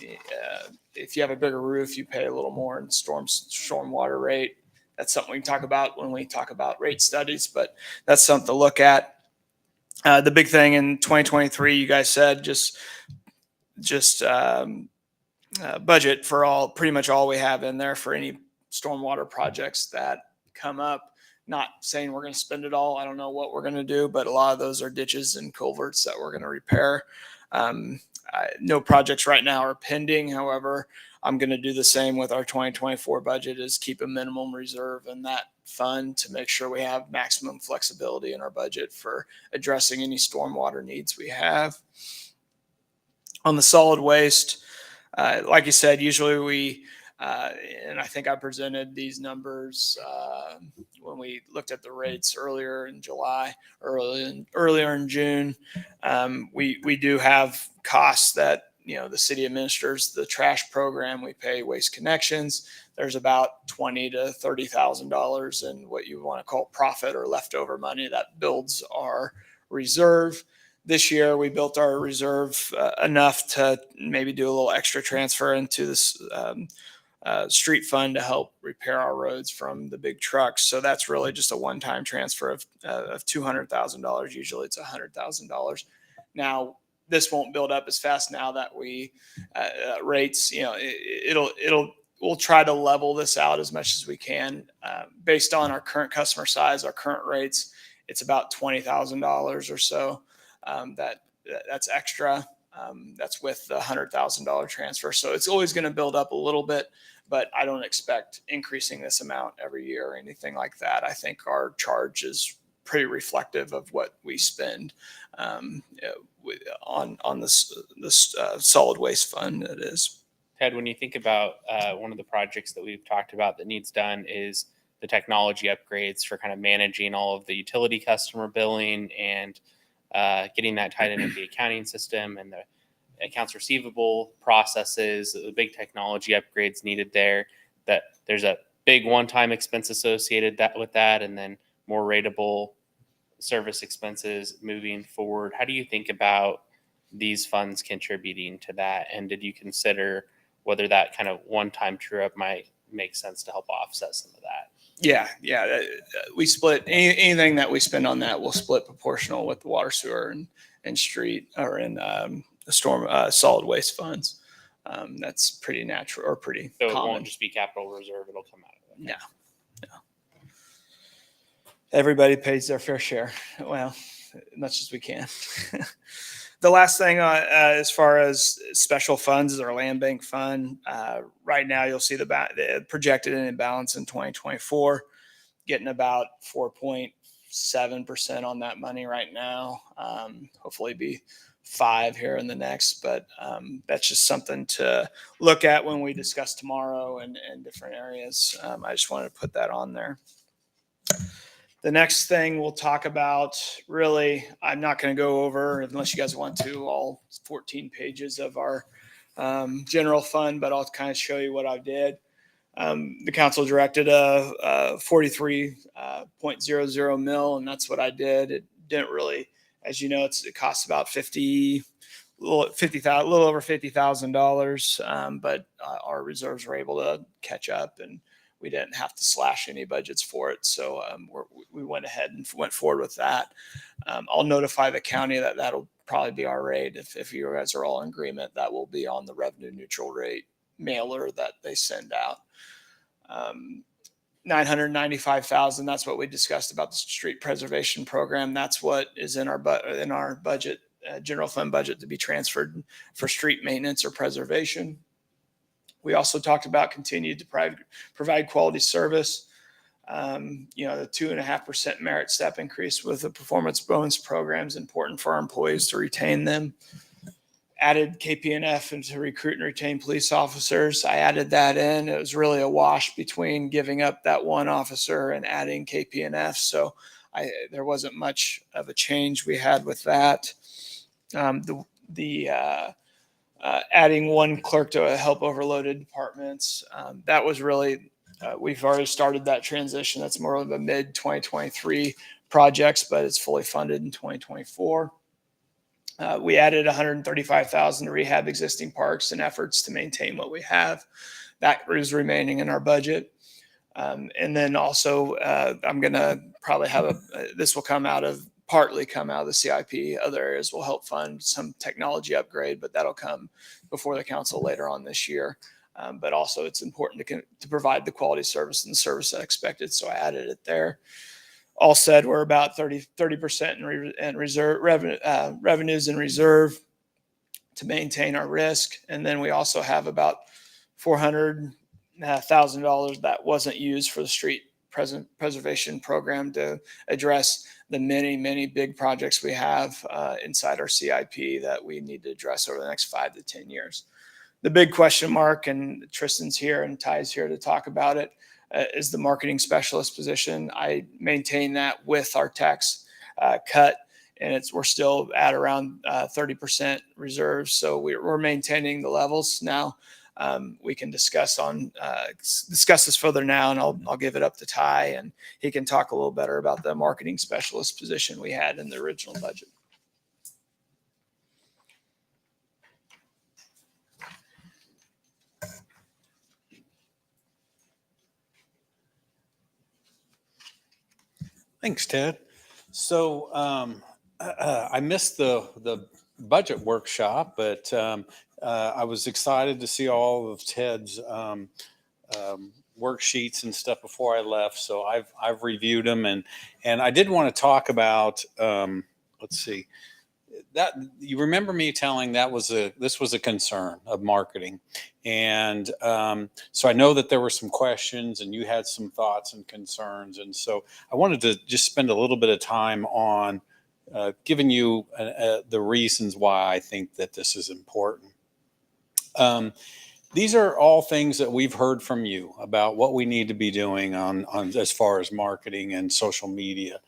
have a bigger roof, you pay a little more in stormwater rate. That's something we can talk about when we talk about rate studies, but that's something to look at. The big thing in 2023, you guys said just budget for pretty much all we have in there for any stormwater projects that come up. Not saying we're going to spend it all. I don't know what we're going to do, but a lot of those are ditches and culverts that we're going to repair. No projects right now are pending. However, I'm going to do the same with our 2024 budget, is keep a minimum reserve in that fund to make sure we have maximum flexibility in our budget for addressing any stormwater needs we have. On the solid waste, like you said, usually we, and I think I presented these numbers when we looked at the rates earlier in July, earlier in June. We do have costs that, the city administers the trash program. We pay Waste Connections. There's about $20,000 to $30,000 in what you want to call profit or leftover money that builds our reserve. This year, we built our reserve enough to maybe do a little extra transfer into this street fund to help repair our roads from the big trucks. So that's really just a one-time transfer of $200,000. Usually it's $100,000. Now, this won't build up as fast now that we rates, we'll try to level this out as much as we can based on our current customer size, our current rates. It's about $20,000 or so. That's extra. That's with the $100,000 transfer. So it's always going to build up a little bit, but I don't expect increasing this amount every year or anything like that. I think our charge is pretty reflective of what we spend on this solid waste fund. It is. Ted, when you think about one of the projects that we've talked about that needs done is the technology upgrades for kind of managing all of the utility customer billing and getting that tied into the accounting system and the accounts receivable processes, the big technology upgrades needed there, that there's a big one-time expense associated with that, and then more ratable service expenses moving forward. How do you think about these funds contributing to that? And did you consider whether that kind of one-time true-up might make sense to help offset some of that? Yeah. We split anything that we spend on that. We'll split proportional with the water, sewer, and street, or in the storm solid waste funds. That's pretty natural or pretty So common. it won't just be capital reserve; it'll come out of it. No. Everybody pays their fair share. Well, as much as we can. The last thing as far as special funds is our land bank fund. Right now, you'll see the projected in balance in 2024. getting about 4.7% on that money right now. Hopefully be 5 here in the next, but that's just something to look at when we discuss tomorrow and different areas. I just wanted to put that on there. The next thing we'll talk about, really, I'm not going to go over, unless you guys want to, all 14 pages of our general fund, but I'll kind of show you what I did. The council directed a 43.00 mil, and that's what I did. It didn't really, as you know, it costs about a little over $50,000, but our reserves were able to catch up, and we didn't have to slash any budgets for it. So we went ahead and went forward with that. I'll notify the county that that'll probably be our rate. If you guys are all in agreement, that will be on the revenue neutral rate mailer that they send out. 995,000. That's what we discussed about the street preservation program. That's what is in our budget, general fund budget, to be transferred for street maintenance or preservation. We also talked about continued to provide quality service. The 2.5% merit step increase with the performance bonus program is important for our employees to retain them. Added KPNF and to recruit and retain police officers. I added that in. It was really a wash between giving up that one officer and adding KPNF. So there wasn't much of a change we had with that. Adding one clerk to help overloaded departments. That was really, we've already started that transition. That's more of a mid 2023 projects, but it's fully funded in 2024. We added 135,000 to rehab existing parks and efforts to maintain what we have. That is remaining in our budget. And then also, I'm going to probably have this will partly come out of the CIP. Other areas will help fund some technology upgrade, but that'll come before the council later on this year. But also it's important to provide the quality service and the service I expected. So I added it there. All said, we're about 30% in reserve revenues in reserve to maintain our risk. And then we also have about $400,000 that wasn't used for the street preservation program to address the many big projects we have inside our CIP that we need to address over the next 5 to 10 years. The big question mark, and Tristan's here and Ty's here to talk about it, is the marketing specialist position. I maintain that with our tax cut, and we're still at around 30% reserves. So we're maintaining the levels now. We can discuss this further now, and I'll give it up to Ty, and he can talk a little better about the marketing specialist position we had in the original budget. Thanks, Ted. So I missed the budget workshop, but I was excited to see all of Ted's worksheets and stuff before I left. So I've reviewed them, and I did want to talk about let's see, that you remember me telling this was a concern of marketing, and so I know that there were some questions and you had some thoughts and concerns, and so I wanted to just spend a little bit of time on giving you the reasons why I think that this is important. These are all things that we've heard from you about what we need to be doing on as far as marketing and social media.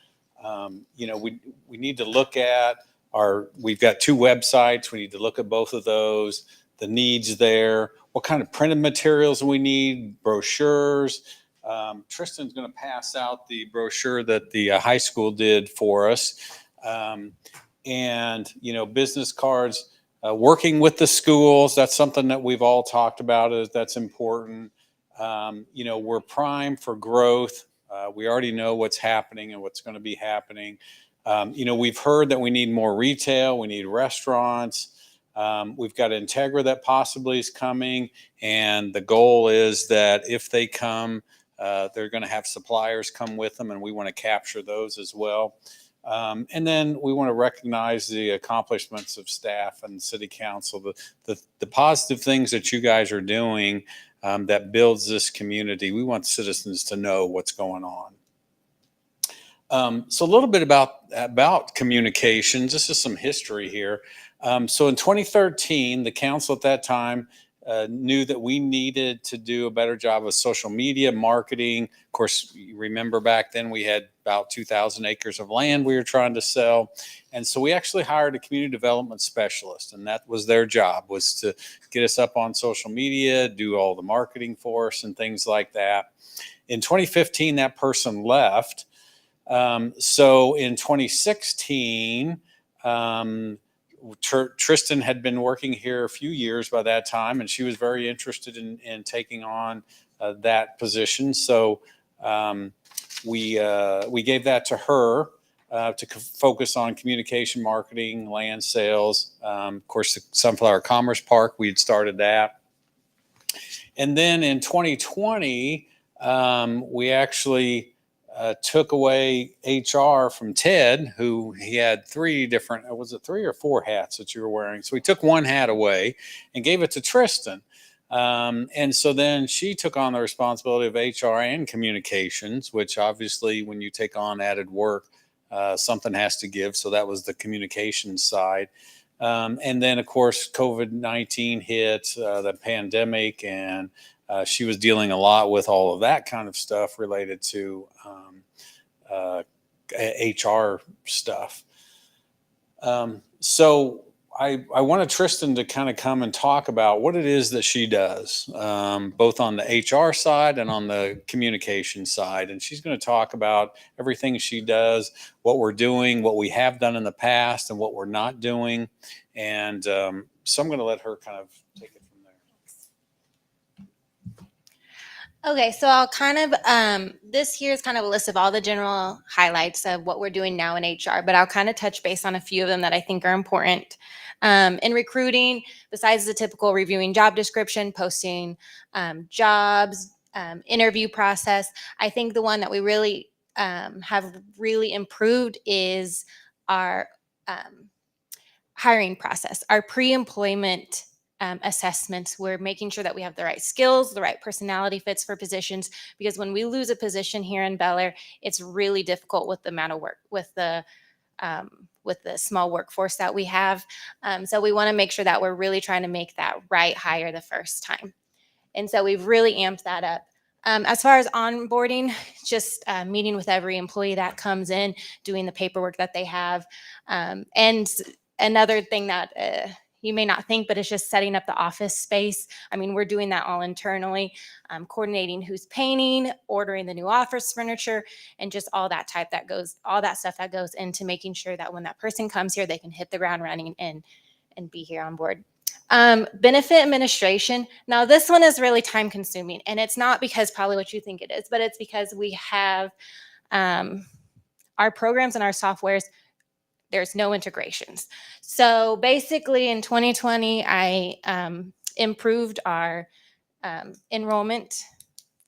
We need to look at we've got 2 websites. We need to look at both of those, the needs there, what kind of printed materials we need, brochures. Tristan's going to pass out the brochure that the high school did for us. And business cards, working with the schools. That's something that we've all talked about. That's important. We're primed for growth. We already know what's happening and what's going to be happening. We've heard that we need more retail. We need restaurants. We've got Integra that possibly is coming. And the goal is that if they come, they're going to have suppliers come with them, and we want to capture those as well. And then we want to recognize the accomplishments of staff and city council, the positive things that you guys are doing that builds this community. We want citizens to know what's going on. So a little bit about communications. This is some history here. So in 2013, the council at that time knew that we needed to do a better job of social media marketing. Of course, you remember back then we had about 2,000 acres of land we were trying to sell. And so we actually hired a community development specialist, and that was their job, was to get us up on social media, do all the marketing for us and things like that. In 2015, that person left. So in 2016, Tristan had been working here a few years by that time, and she was very interested in taking on that position. So we gave that to her to focus on communication, marketing, land sales. Of course, the Sunflower Commerce Park, we had started that. And then in 2020, we actually took away HR from Ted, who he had three different, was it 3 or 4 hats that you were wearing? So we took one hat away and gave it to Tristan. And so then she took on the responsibility of HR and communications, which obviously when you take on added work, something has to give. So that was the communications side. And then of course, COVID-19 hit, the pandemic, and she was dealing a lot with all of that kind of stuff related to HR stuff. So I wanted Tristan to kind of come and talk about what it is that she does, both on the HR side and on the communication side. And she's going to talk about everything she does, what we're doing, what we have done in the past, and what we're not doing. And so I'm going to let her kind of take it from there. Okay, so I'll kind of, this here is kind of a list of all the general highlights of what we're doing now in HR, but I'll kind of touch base on a few of them that I think are important. In recruiting, besides the typical reviewing job description, posting jobs, interview process, I think the one that we really have really improved is our hiring process, our pre-employment assessments. We're making sure that we have the right skills, the right personality fits for positions, because when we lose a position here in Bel Aire, it's really difficult with the amount of work, with the small workforce that we have. So we want to make sure that we're really trying to make that right hire the first time. And so we've really amped that up. As far as onboarding, just meeting with every employee that comes in, doing the paperwork that they have. And another thing that you may not think, but it's just setting up the office space. I mean, we're doing that all internally, coordinating who's painting, ordering the new office furniture, and just all that stuff that goes into making sure that when that person comes here, they can hit the ground running and be here on board. Benefit administration. Now, this one is really time consuming, and it's not because probably what you think it is, but it's because we have our programs and our softwares. There's no integrations. So basically in 2020, I improved our enrollment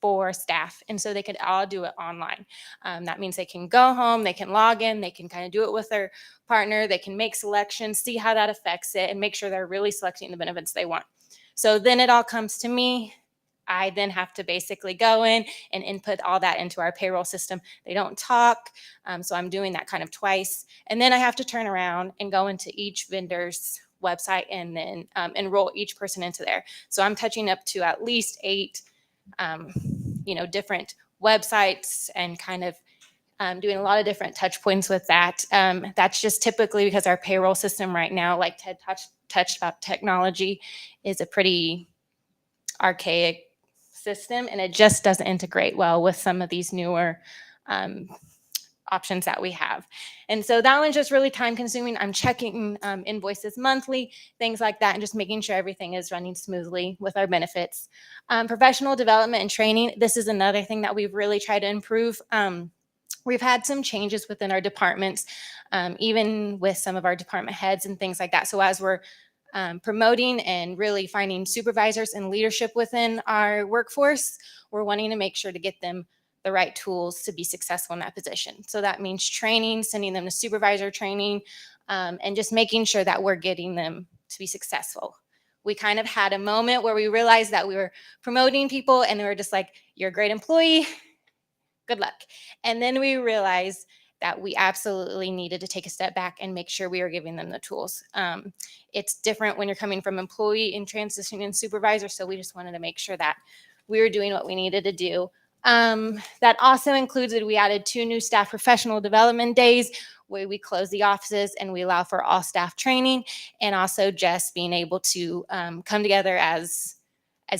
for staff. And so they could all do it online. That means they can go home, they can log in, they can kind of do it with their partner, they can make selections, see how that affects it, and make sure they're really selecting the benefits they want. So then it all comes to me. I then have to basically go in and input all that into our payroll system. They don't talk, so I'm doing that kind of twice. And then I have to turn around and go into each vendor's website and then enroll each person into there. So I'm touching up to at least 8, different websites and kind of doing a lot of different touch points with that. That's just typically because our payroll system right now, like Ted touched about technology, is a pretty archaic system, and it just doesn't integrate well with some of these newer options that we have. And so that one's just really time consuming. I'm checking invoices monthly, things like that, and just making sure everything is running smoothly with our benefits. Professional development and training. This is another thing that we've really tried to improve. We've had some changes within our departments, even with some of our department heads and things like that. So as we're promoting and really finding supervisors and leadership within our workforce, we're wanting to make sure to get them the right tools to be successful in that position. So that means training, sending them to supervisor training, and just making sure that we're getting them to be successful. We kind of had a moment where we realized that we were promoting people and they were just like, you're a great employee, good luck. And then we realized that we absolutely needed to take a step back and make sure we were giving them the tools. It's different when you're coming from employee and transitioning in supervisor, so we just wanted to make sure that we were doing what we needed to do. That also included, we added 2 new staff professional development days where we close the offices and we allow for all staff training, and also just being able to come together as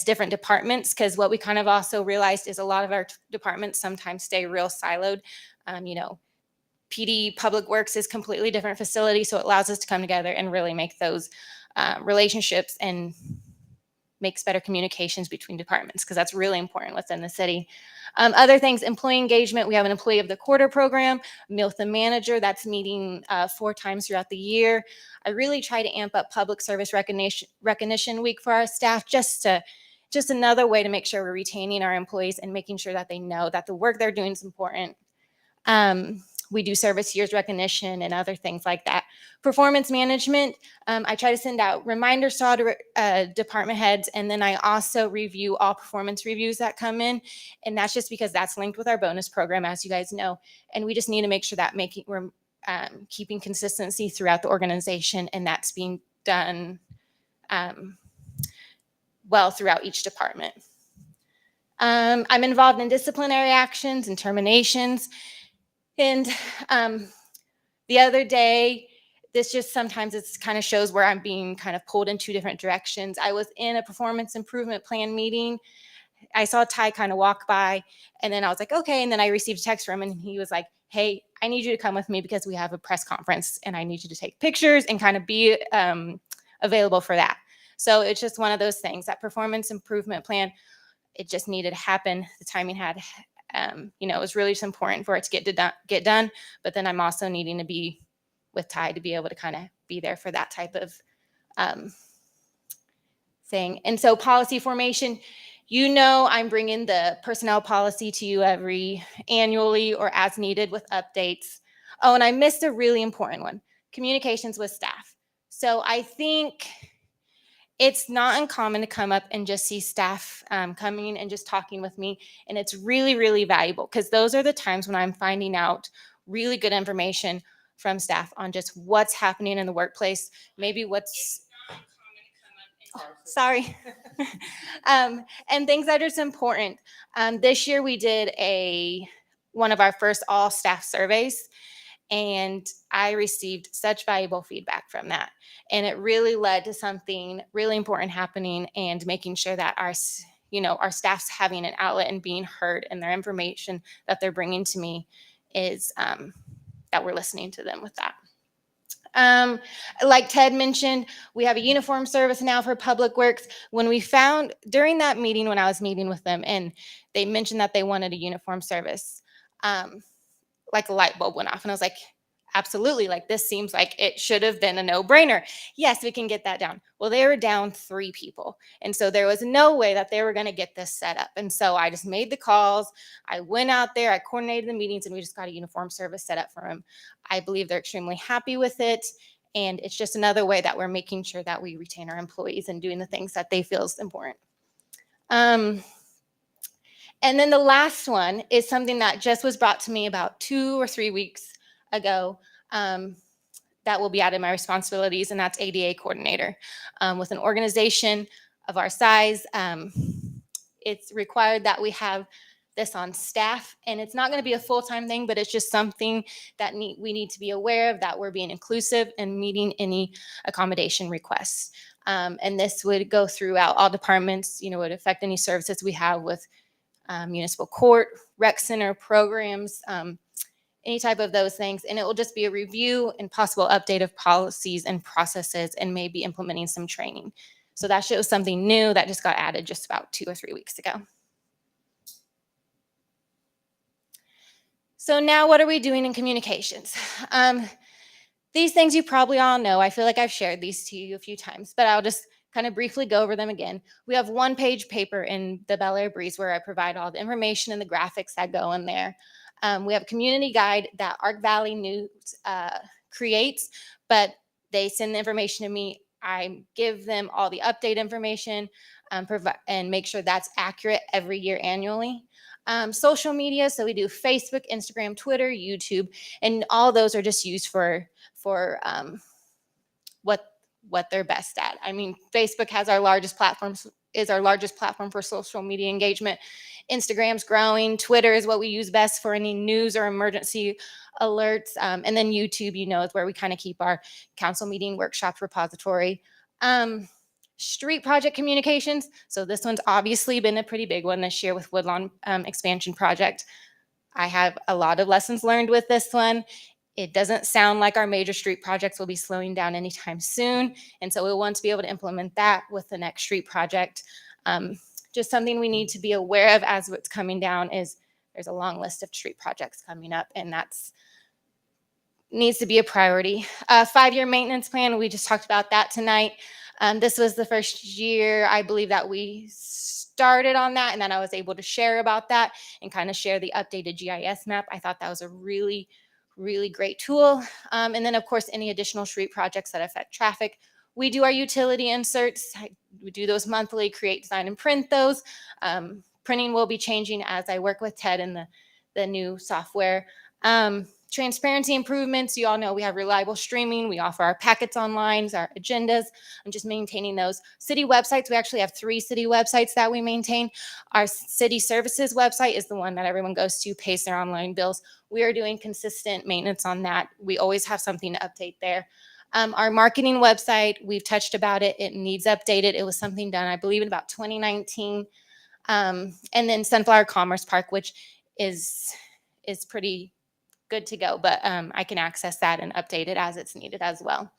different departments, because what we kind of also realized is a lot of our departments sometimes stay real siloed. PD Public Works is completely different facility, so it allows us to come together and really make those relationships and makes better communications between departments, because that's really important within the city. Other things, employee engagement. We have an Employee of the Quarter program, Meal with the Manager, that's meeting 4 times throughout the year. I really try to amp up Public Service Recognition Week for our staff, just another way to make sure we're retaining our employees and making sure that they know that the work they're doing is important. We do service years recognition and other things like that. Performance management, I try to send out reminders to all department heads, and then I also review all performance reviews that come in, and that's just because that's linked with our bonus program, as you guys know, and we just need to make sure that we're keeping consistency throughout the organization, and that's being done well throughout each department. I'm involved in disciplinary actions and terminations. And the other day, this just sometimes it's kind of shows where I'm being kind of pulled in 2 different directions. I was in a performance improvement plan meeting. I saw Ty kind of walk by, and then I was like, okay. And then I received a text from him, and he was like, hey, I need you to come with me because we have a press conference, and I need you to take pictures and kind of be available for that. So it's just one of those things. That performance improvement plan, it just needed to happen. The timing had it was really just important for it to get done. But then I'm also needing to be with Ty to be able to kind of be there for that type of thing. And so policy formation, I'm bringing the personnel policy to you annually or as needed with updates. Oh, and I missed a really important one, communications with staff. So I think it's not uncommon to come up and just see staff coming and just talking with me. And it's really, really valuable, because those are the times when I'm finding out really good information from staff on just what's happening in the workplace, maybe what's, sorry, and things that are just important. This year we did one of our first all staff surveys, and I received such valuable feedback from that. And it really led to something really important happening, and making sure that our staff's having an outlet and being heard, and their information that they're bringing to me is that we're listening to them with that. Like Ted mentioned, we have a uniform service now for Public Works. When we found during that meeting, when I was meeting with them, and they mentioned that they wanted a uniform service, like a light bulb went off, and I was like, absolutely, like this seems like it should have been a no-brainer. Yes, we can get that down. Well, they were down 3 people, and so there was no way that they were going to get this set up. And so I just made the calls. I went out there, I coordinated the meetings, and we just got a uniform service set up for them. I believe they're extremely happy with it, and it's just another way that we're making sure that we retain our employees and doing the things that they feel is important. And then the last one is something that just was brought to me about 2 or 3 weeks ago, that will be added my responsibilities, and that's ADA coordinator. With an organization of our size, it's required that we have this on staff, and it's not going to be a full-time thing, but it's just something that we need to be aware of, that we're being inclusive and meeting any accommodation requests. And this would go throughout all departments, would affect any services we have with municipal court, rec center programs, any type of those things. And it will just be a review and possible update of policies and processes, and maybe implementing some training. So that shows something new that just got added just about 2 or 3 weeks ago. So now what are we doing in communications? These things you probably all know. I feel like I've shared these to you a few times, but I'll just kind of briefly go over them again. We have 1-page paper in the Bel Aire Breeze where I provide all the information and the graphics that go in there. We have a community guide that Ark Valley News creates, but they send the information to me. I give them all the update information and make sure that's accurate every year annually. Social media, so we do Facebook, Instagram, Twitter, YouTube, and all those are just used for what they're best at. I mean, Facebook has our largest platforms is our largest platform for social media engagement. Instagram's growing. Twitter is what we use best for any news or emergency alerts. And then YouTube, is where we kind of keep our council meeting workshops repository. Street project communications. So this one's obviously been a pretty big one this year with Woodlawn expansion project. I have a lot of lessons learned with this one. It doesn't sound like our major street projects will be slowing down anytime soon. And so we want to be able to implement that with the next street project. Just something we need to be aware of as what's coming down is there's a long list of street projects coming up, and that's needs to be a priority. 5-year maintenance plan, we just talked about that tonight. This was the first year, I believe, that we started on that, and then I was able to share about that and kind of share the updated GIS map. I thought that was a really great tool. And then, of course, any additional street projects that affect traffic. We do our utility inserts. We do those monthly, create, design, and print those. Printing will be changing as I work with Ted and the new software. Transparency improvements. You all know we have reliable streaming. We offer our packets online, our agendas. I'm just maintaining those. City websites. We actually have 3 city websites that we maintain. Our city services website is the one that everyone goes to, pays their online bills. We are doing consistent maintenance on that. We always have something to update there. Our marketing website, we've touched about it. It needs updated. It was something done, I believe, in about 2019. And then Sunflower Commerce Park, which is pretty good to go, but I can access that and update it as it's needed as well.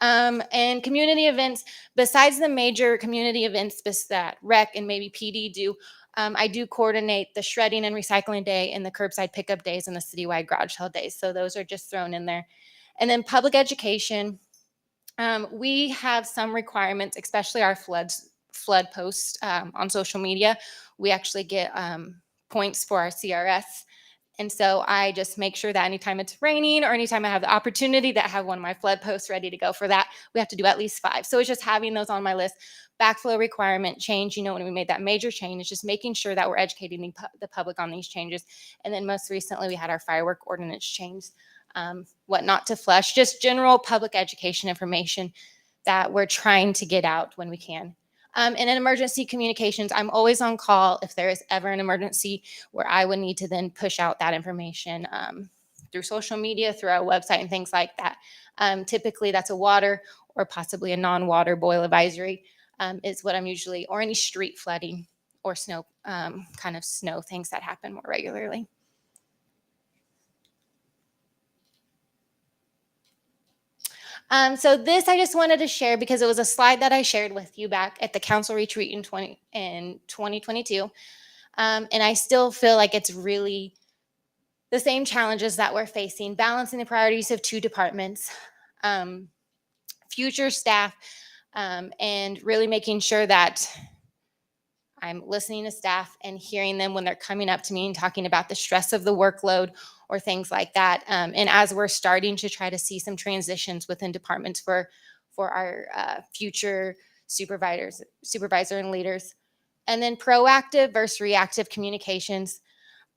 And community events, besides the major community events that rec and maybe PD do, I do coordinate the shredding and recycling day and the curbside pickup days and the citywide garage sale days. So those are just thrown in there. And then public education, we have some requirements, especially our flood posts on social media. We actually get points for our CRS. And so I just make sure that anytime it's raining or anytime I have the opportunity that I have one of my flood posts ready to go for that, we have to do at least 5. So it's just having those on my list. Backflow requirement change, when we made that major change, it's just making sure that we're educating the public on these changes. And then most recently, we had our firework ordinance change, what not to flush, just general public education information that we're trying to get out when we can. And in emergency communications, I'm always on call if there is ever an emergency where I would need to then push out that information through social media, through our website and things like that. Typically, that's a water or possibly a non-water boil advisory is what I'm usually, or any street flooding or snow, kind of snow things that happen more regularly. So this I just wanted to share because it was a slide that I shared with you back at the council retreat in 2022. And I still feel like it's really the same challenges that we're facing, balancing the priorities of 2 departments, future staff, and really making sure that I'm listening to staff and hearing them when they're coming up to me and talking about the stress of the workload or things like that. And as we're starting to try to see some transitions within departments for our future supervisor and leaders. And then proactive versus reactive communications.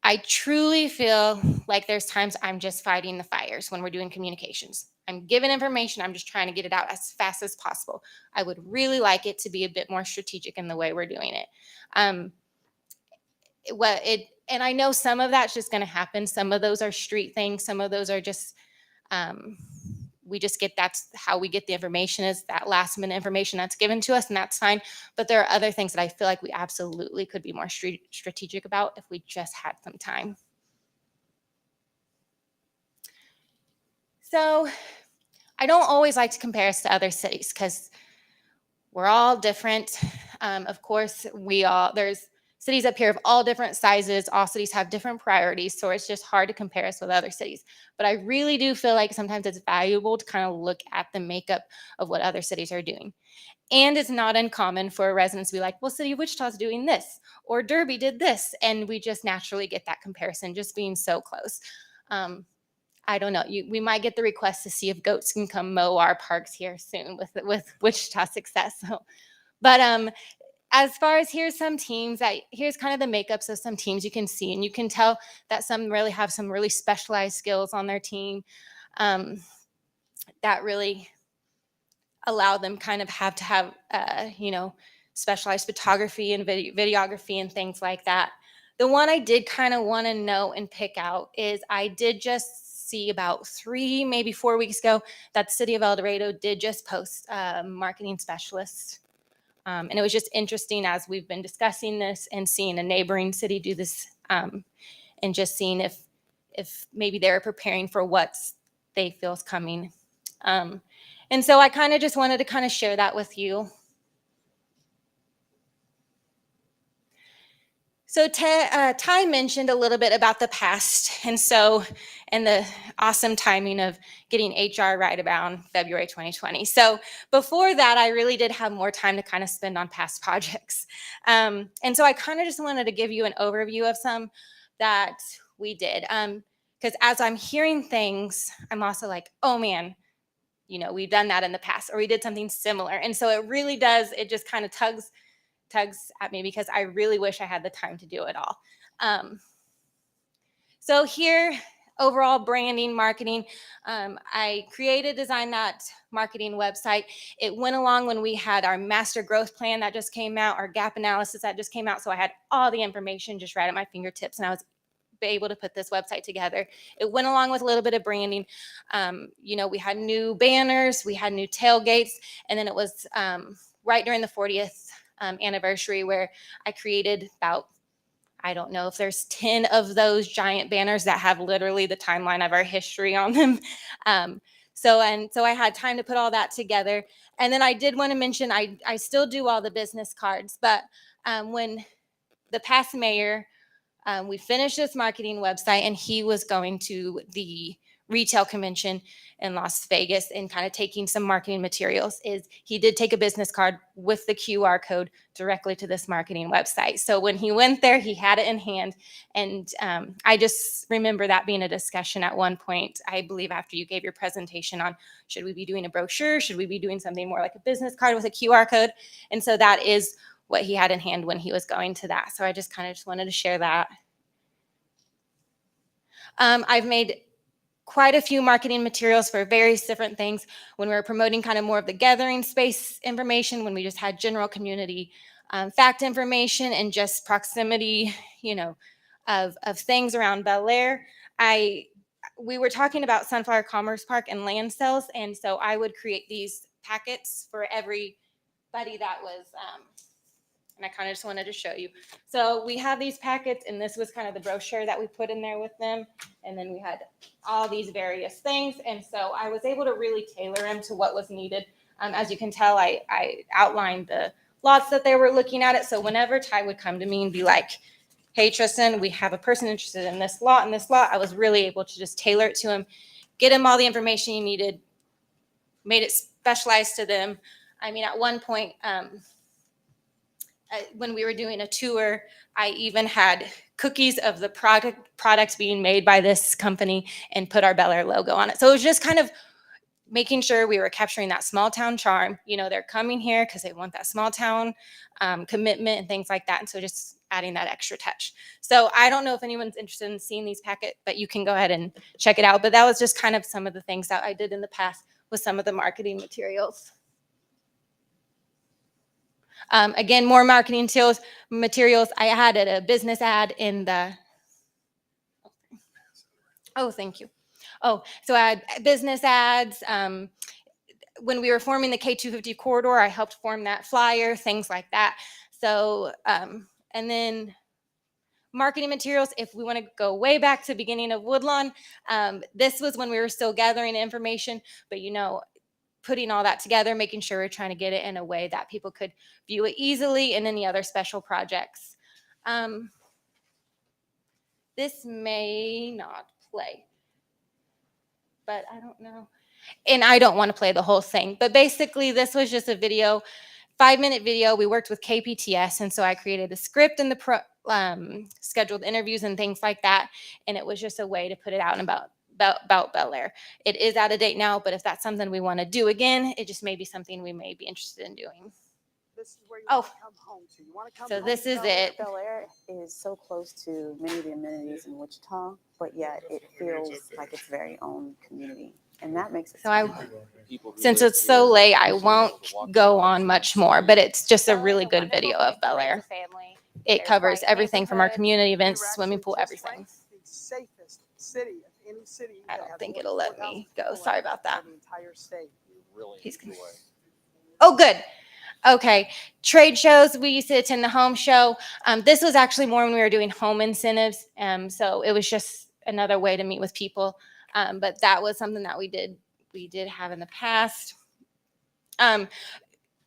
I truly feel like there's times I'm just fighting the fires when we're doing communications. I'm given information, I'm just trying to get it out as fast as possible. I would really like it to be a bit more strategic in the way we're doing it. And I know some of that's just going to happen. Some of those are street things. Some of those are just, that's how we get the information, is that last minute information that's given to us, and that's fine. But there are other things that I feel like we absolutely could be more strategic about if we just had some time. So I don't always like to compare us to other cities because we're all different. Of course, there's cities up here of all different sizes. All cities have different priorities, so it's just hard to compare us with other cities. But I really do feel like sometimes it's valuable to kind of look at the makeup of what other cities are doing. And it's not uncommon for residents to be like, well, City of Wichita's doing this, or Derby did this. And we just naturally get that comparison just being so close. I don't know. We might get the request to see if goats can come mow our parks here soon with Wichita success. So, but as far as here's some teams here's kind of the makeups of some teams you can see, and you can tell that some really have some really specialized skills on their team that really allow them kind of have to have, specialized photography and videography and things like that. The one I did kind of want to know and pick out is I did just see about 3, maybe 4 weeks ago that the city of El Dorado did just post marketing specialists. And it was just interesting as we've been discussing this and seeing a neighboring city do this and just seeing if maybe they're preparing for what they feel is coming. And so I kind of just wanted to kind of share that with you. So Ty mentioned a little bit about the past, and the awesome timing of getting HR right around February 2020. So before that, I really did have more time to kind of spend on past projects. And so I kind of just wanted to give you an overview of some that we did. Because as I'm hearing things, I'm also like, oh man, we've done that in the past, or we did something similar. And so it really does, it just kind of tugs at me because I really wish I had the time to do it all. So here, overall branding, marketing, I designed that marketing website. It went along when we had our master growth plan that just came out, our gap analysis that just came out. So I had all the information just right at my fingertips, and I was able to put this website together. It went along with a little bit of branding. We had new banners, we had new tailgates, and then it was right during the 40th anniversary where I created about, I don't know if there's 10 of those giant banners that have literally the timeline of our history on them. So I had time to put all that together. And then I did want to mention, I still do all the business cards, but when the past mayor, we finished this marketing website, and he was going to the retail convention in Las Vegas and kind of taking some marketing materials. He did take a business card with the QR code directly to this marketing website. So when he went there, he had it in hand. And I just remember that being a discussion at one point, I believe after you gave your presentation on, should we be doing a brochure? Should we be doing something more like a business card with a QR code? And so that is what he had in hand when he was going to that. So I just wanted to share that. I've made quite a few marketing materials for various different things when we were promoting kind of more of the gathering space information, when we just had general community fact information and just proximity, of things around Bel Aire. We were talking about Sunflower Commerce Park and land sales, and so I would create these packets for everybody that was, and I kind of just wanted to show you. So we have these packets, and this was kind of the brochure that we put in there with them. And then we had all these various things. And so I was able to really tailor them to what was needed. As you can tell, I outlined the lots that they were looking at it. So whenever Ty would come to me and be like, hey, Tristan, we have a person interested in this lot and this lot, I was really able to just tailor it to him, get him all the information he needed, made it specialized to them. I mean, at one point, when we were doing a tour, I even had cookies of the products being made by this company and put our Bel Aire logo on it. So it was just kind of making sure we were capturing that small town charm. They're coming here because they want that small town commitment and things like that. And so just adding that extra touch. So I don't know if anyone's interested in seeing these packets, but you can go ahead and check it out. But that was just kind of some of the things that I did in the past with some of the marketing materials. Again, more marketing materials. I added a business ad in the, thank you. So I had business ads. When we were forming the K250 corridor, I helped form that flyer, things like that. So, and then marketing materials, if we want to go way back to the beginning of Woodlawn, this was when we were still gathering information, but putting all that together, making sure we're trying to get it in a way that people could view it easily, and any other special projects. This may not play, but I don't know. And I don't want to play the whole thing, but basically this was just a video, 5-minute video. We worked with KPTS, and so I created a script and the scheduled interviews and things like that, and it was just a way to put it out and about Bel Aire. It is out of date now, but if that's something we want to do again, it just may be something we may be interested in doing. this is where you Oh. want to come home to. You want to come So home this to is Bel Aire. it. Bel Aire is so close to many of the amenities in Wichita, but yet it feels like its very own community. And that makes it So I, special. since it's so late, I won't go on much more, but it's just a really good video of Bel Aire. It covers everything from our community events, We were swimming actually pool, just everything. ranked the safest city of any city I that don't has think more it'll than let me 4,000 go. people Sorry in about that. The entire state. He's gonna- Oh, good. Okay. Trade shows. We used to attend the home show. This was actually more when we were doing home incentives. So it was just another way to meet with people. But that was something that we did have in the past.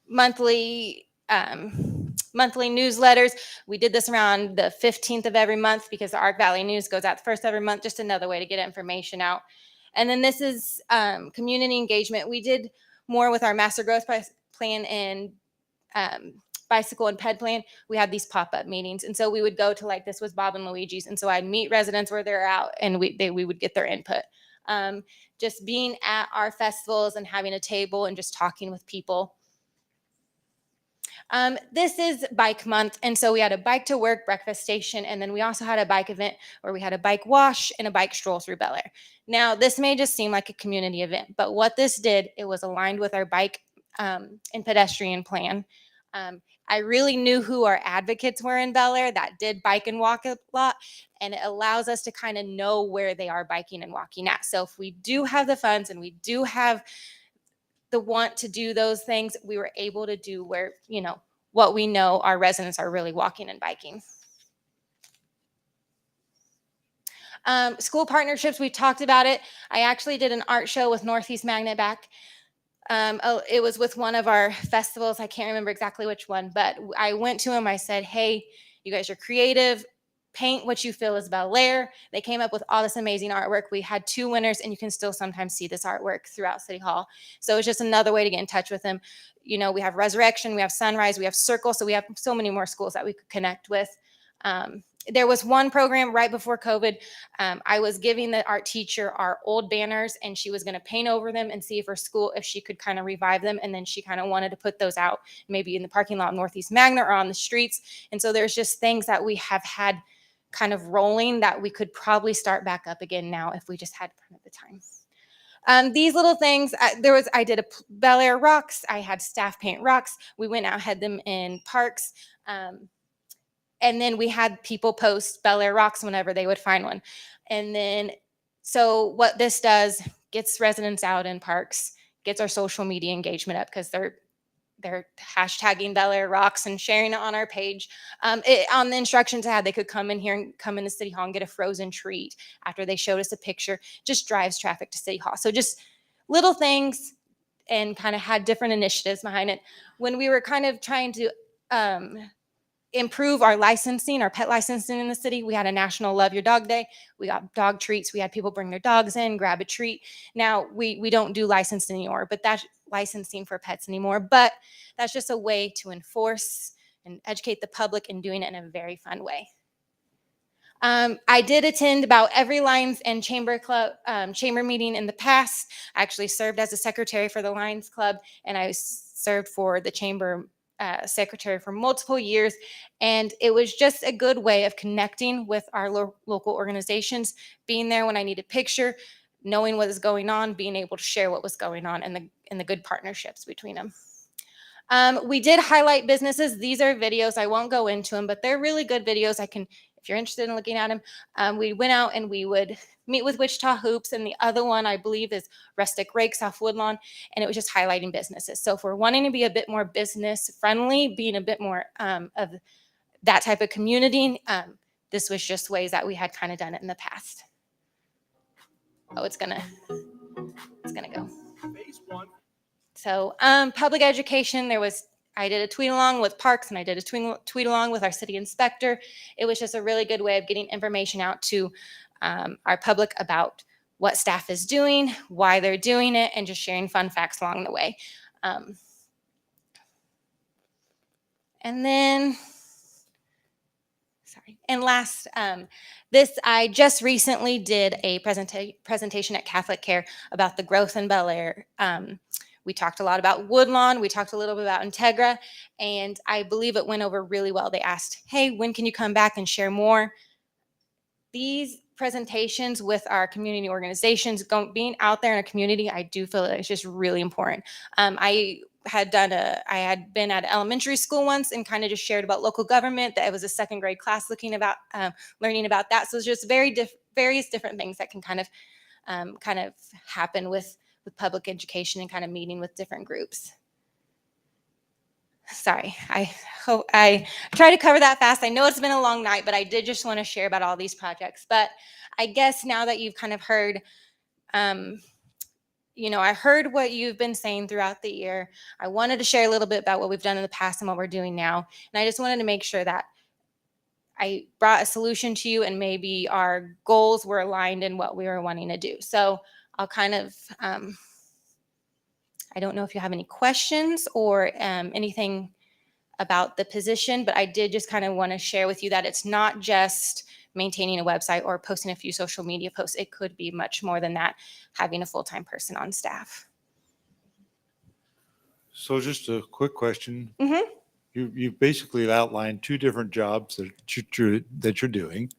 Monthly newsletters. We did this around the 15th of every month because the Ark Valley News goes out the first every month, just another way to get information out. And then this is community engagement. We did more with our master growth plan and bicycle and ped plan. We had these pop-up meetings. And so we would go to, like, this was Bob and Luigi's. And so I'd meet residents where they're out and we would get their input. Just being at our festivals and having a table and just talking with people. This is bike month, and so we had a bike to work breakfast station, and then we also had a bike event where we had a bike wash and a bike stroll through Bel Aire. Now, this may just seem like a community event, but what this did, it was aligned with our bike and pedestrian plan. I really knew who our advocates were in Bel Aire that did bike and walk a lot, and it allows us to kind of know where they are biking and walking at. So if we do have the funds and we do have the want to do those things, we were able to do where, what we know our residents are really walking and biking. School partnerships, we talked about it. I actually did an art show with Northeast Magnet back. It was with one of our festivals. I can't remember exactly which one, but I went to him. I said, hey, you guys are creative. Paint what you feel is Bel Aire. They came up with all this amazing artwork. We had 2 winners, and you can still sometimes see this artwork throughout City Hall. So it's just another way to get in touch with them. We have Resurrection, we have Sunrise, we have Circle, so we have so many more schools that we could connect with. There was one program right before COVID. I was giving the art teacher our old banners, and she was going to paint over them and see if her school, if she could kind of revive them. And then she kind of wanted to put those out maybe in the parking lot of Northeast Magnet or on the streets. And so there's just things that we have had kind of rolling that we could probably start back up again now if we just had kind of the time. These little things, I did a Bel Aire rocks. I had staff paint rocks. We went out, had them in parks. And then we had people post Bel Aire rocks whenever they would find one. And then, so what this does, gets residents out in parks, gets our social media engagement up because they're hashtagging Bel Aire rocks and sharing it on our page. On the instructions I had, they could come in here and come into City Hall and get a frozen treat after they showed us a picture. Just drives traffic to City Hall. So just little things, and kind of had different initiatives behind it. When we were kind of trying to improve our licensing, our pet licensing in the city, we had a National Love Your Dog Day. We got dog treats. We had people bring their dogs in, grab a treat. Now we don't do licensing anymore, but that's licensing for pets anymore. But that's just a way to enforce and educate the public and doing it in a very fun way. I did attend about every Lions and Chamber Club chamber meeting in the past. I actually served as a secretary for the Lions Club, and I served for the chamber secretary for multiple years. And it was just a good way of connecting with our local organizations, being there when I need a picture, knowing what is going on, being able to share what was going on, and the good partnerships between them. We did highlight businesses. These are videos. I won't go into them, but they're really good videos. If you're interested in looking at them, we went out and we would meet with Wichita Hoops, and the other one I believe is Rustic Rakes off Woodlawn, and it was just highlighting businesses. So if we're wanting to be a bit more business friendly, being a bit more of that type of community, this was just ways that we had kind of done it in the past. Oh, it's gonna go. So public education, I did a tweet along with parks, and I did a tweet along with our city inspector. It was just a really good way of getting information out to our public about what staff is doing, why they're doing it, and just sharing fun facts along the way. And then, sorry. And last, I just recently did a presentation at Catholic Care about the growth in Bel Aire. We talked a lot about Woodlawn. We talked a little bit about Integra, and I believe it went over really well. They asked, hey, when can you come back and share more? These presentations with our community organizations, being out there in a community, I do feel that it's just really important. I had been at elementary school once and kind of just shared about local government. That it was a second grade class learning about that. So it's just various different things that can kind of happen with public education and kind of meeting with different groups. Sorry, I hope I try to cover that fast. I know it's been a long night, but I did just want to share about all these projects. But I guess now that you've kind of heard, I heard what you've been saying throughout the year. I wanted to share a little bit about what we've done in the past and what we're doing now. And I just wanted to make sure that I brought a solution to you and maybe our goals were aligned in what we were wanting to do. So I'll kind of, I don't know if you have any questions or anything about the position, but I did just kind of want to share with you that it's not just maintaining a website or posting a few social media posts. It could be much more than that, having a full-time person on staff. So just a quick question. Mhm. You basically outlined two different jobs that you're doing.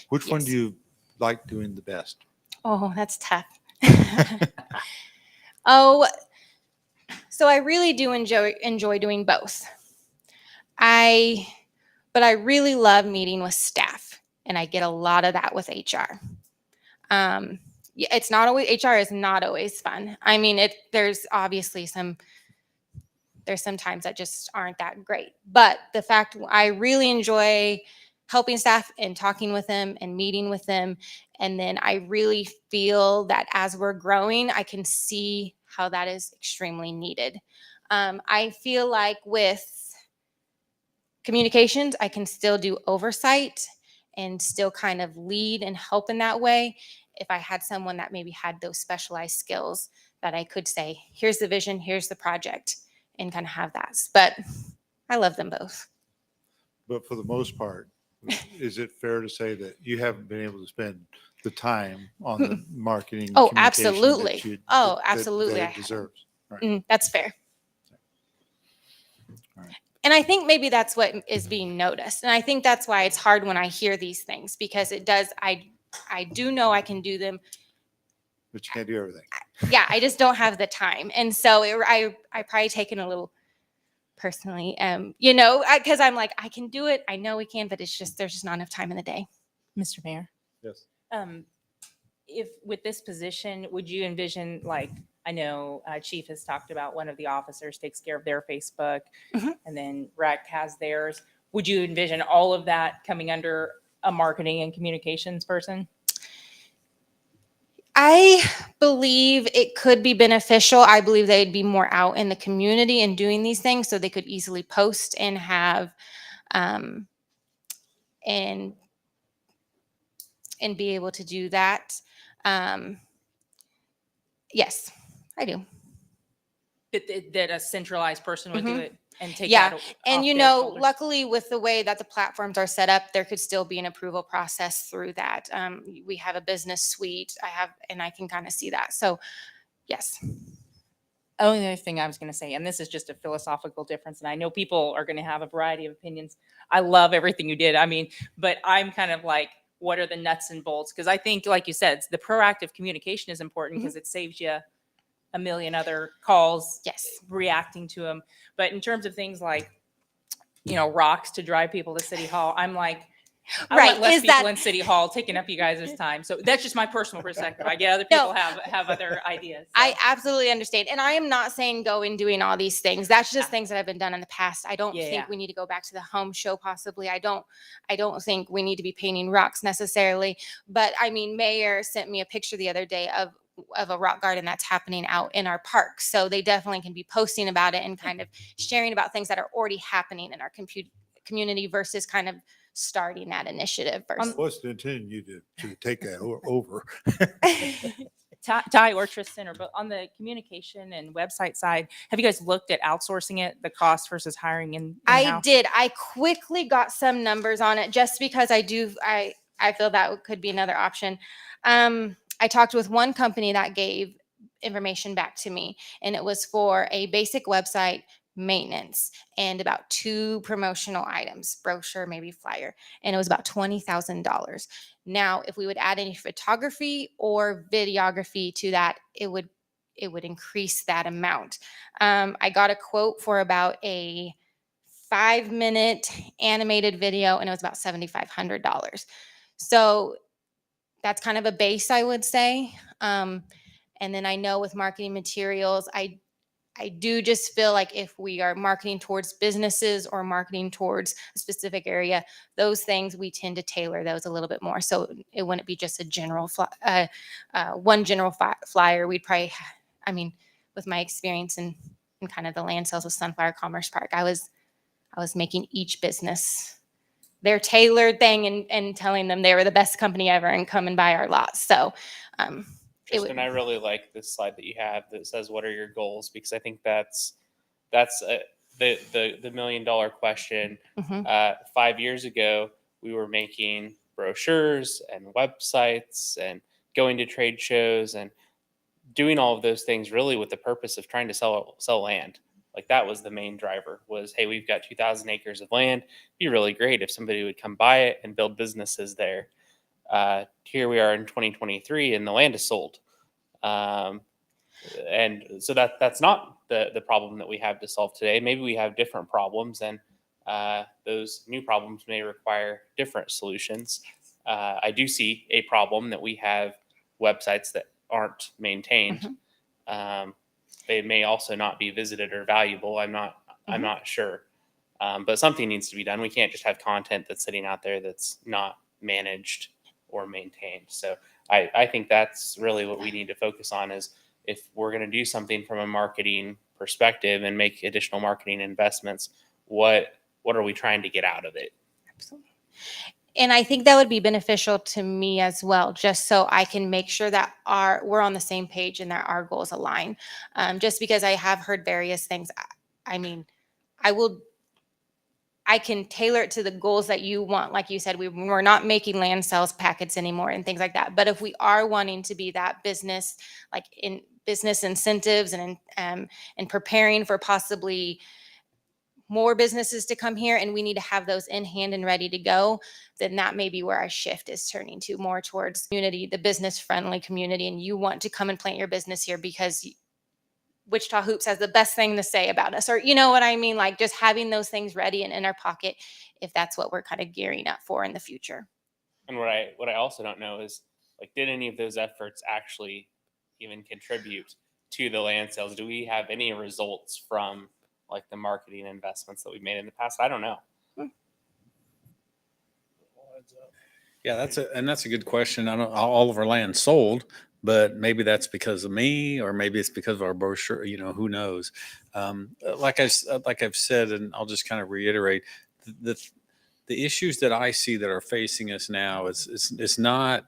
Which one Yes. do you like doing the best? Oh, that's tough. So I really do enjoy doing both. But I really love meeting with staff, and I get a lot of that with HR. It's not always, HR is not always fun. I mean, there's obviously some times that just aren't that great, but the fact I really enjoy helping staff and talking with them and meeting with them. And then I really feel that as we're growing, I can see how that is extremely needed. I feel like with communications, I can still do oversight and still kind of lead and help in that way. If I had someone that maybe had those specialized skills that I could say, here's the vision, here's the project, and kind of have that. But I love them both. But for the most part, is it fair to say that you haven't been able to spend the time on the marketing? Oh, communication absolutely. that you- Oh, that- absolutely. That I it haven't. deserves. Right. That's fair. All right. And I think maybe that's what is being noticed. And I think that's why it's hard when I hear these things, because it does, I do know I can do them. But you can't do everything. Yeah, I just don't have the time. And so I probably taken a little personally, because I'm like, I can do it. I know we can, but there's just not enough time in the day. Mr. Mayor, Yes. if with this position, would you envision, like, I know Chief has talked about one of the officers takes care of their Facebook, Mhm. and then Rec has theirs. Would you envision all of that coming under a marketing and communications person? I believe it could be beneficial. I believe they'd be more out in the community and doing these things, so they could easily post and have and be able to do that. Yes, I do. That a centralized person would do Mhm. it and take Yeah, that And off their shoulders? luckily with the way that the platforms are set up, there could still be an approval process through that. We have a business suite. And I can kind of see that. So, yes. Only other thing I was going to say, and this is just a philosophical difference, and I know people are going to have a variety of opinions. I love everything you did. I mean, but I'm kind of like, what are the nuts and bolts? Because I think, like you said, the proactive communication is important because it saves you a million other calls Yes. reacting to them. But in terms of things like, rocks to drive people to City Hall, I'm like, I Right, want less is people that- in City Hall taking up you guys' time. So that's just my personal perspective. I get other No. people have other ideas. I so. absolutely understand. And I am not saying go and doing all these things. That's just things that have been done in the past. I don't Yeah. think we need to go back to the home show possibly. I don't think we need to be painting rocks necessarily. But I mean, Mayor sent me a picture the other day of a rock garden that's happening out in our park. So they definitely can be posting about it and kind of sharing about things that are already happening in our community versus kind of starting that initiative versus What's the intending you to take that over? Ty or Tristan, or both on the communication and website side, have you guys looked at outsourcing it, the cost versus hiring I in-house? did. I quickly got some numbers on it just because I feel that could be another option. I talked with one company that gave information back to me, and it was for a basic website maintenance and about 2 promotional items, brochure, maybe flyer, and it was about $20,000. Now, if we would add any photography or videography to that, it would increase that amount. I got a quote for about a 5-minute animated video, and it was about $7,500. So that's kind of a base, I would say. And then I know with marketing materials, I do just feel like if we are marketing towards businesses or marketing towards a specific area, those things we tend to tailor those a little bit more. So it wouldn't be just a general one general flyer. We'd probably, I mean, with my experience in kind of the land sales with Sunflower Commerce Park, I was making each business their tailored thing and telling them they were the best company ever and come and buy our lots. So Tristan, I really like this slide that you have that says, "What are your goals?" Because I think that's the $1 million question. Mhm. 5 years ago, we were making brochures and websites and going to trade shows and doing all of those things really with the purpose of trying to sell land. Like that was the main driver. Was, hey, we've got 2,000 acres of land. It'd be really great if somebody would come buy it and build businesses there. Here we are in 2023 and the land is sold. And so that's not the problem that we have to solve today. Maybe we have different problems, and those new problems may require different solutions. I do see a problem that we have websites that aren't maintained. They may also not be visited or valuable. I'm not sure. But something needs to be done. We can't just have content that's sitting out there that's not managed or maintained. So I think that's really what we need to focus on, is if we're going to do something from a marketing perspective and make additional marketing investments, what are we trying to get out of it? Absolutely. And I think that would be beneficial to me as well, just so I can make sure that we're on the same page and that our goals align. Just because I have heard various things. I mean, I can tailor it to the goals that you want. Like you said, we're not making land sales packets anymore and things like that. But if we are wanting to be that business, like in business incentives and preparing for possibly more businesses to come here, and we need to have those in hand and ready to go, then that may be where our shift is turning to, more towards community, the business friendly community. And you want to come and plant your business here because Wichita Hoops has the best thing to say about us, or you know what I mean? Like just having those things ready and in our pocket, if that's what we're kind of gearing up for in the future. And what I also don't know is, like, did any of those efforts actually even contribute to the land sales? Do we have any results from like the marketing investments that we've made in the past? I don't know. Yeah, that's a good question. I don't all of our land sold, but maybe that's because of me, or maybe it's because of our brochure. You know, who knows? Like I've said, and I'll just kind of reiterate the issues that I see that are facing us now. It's not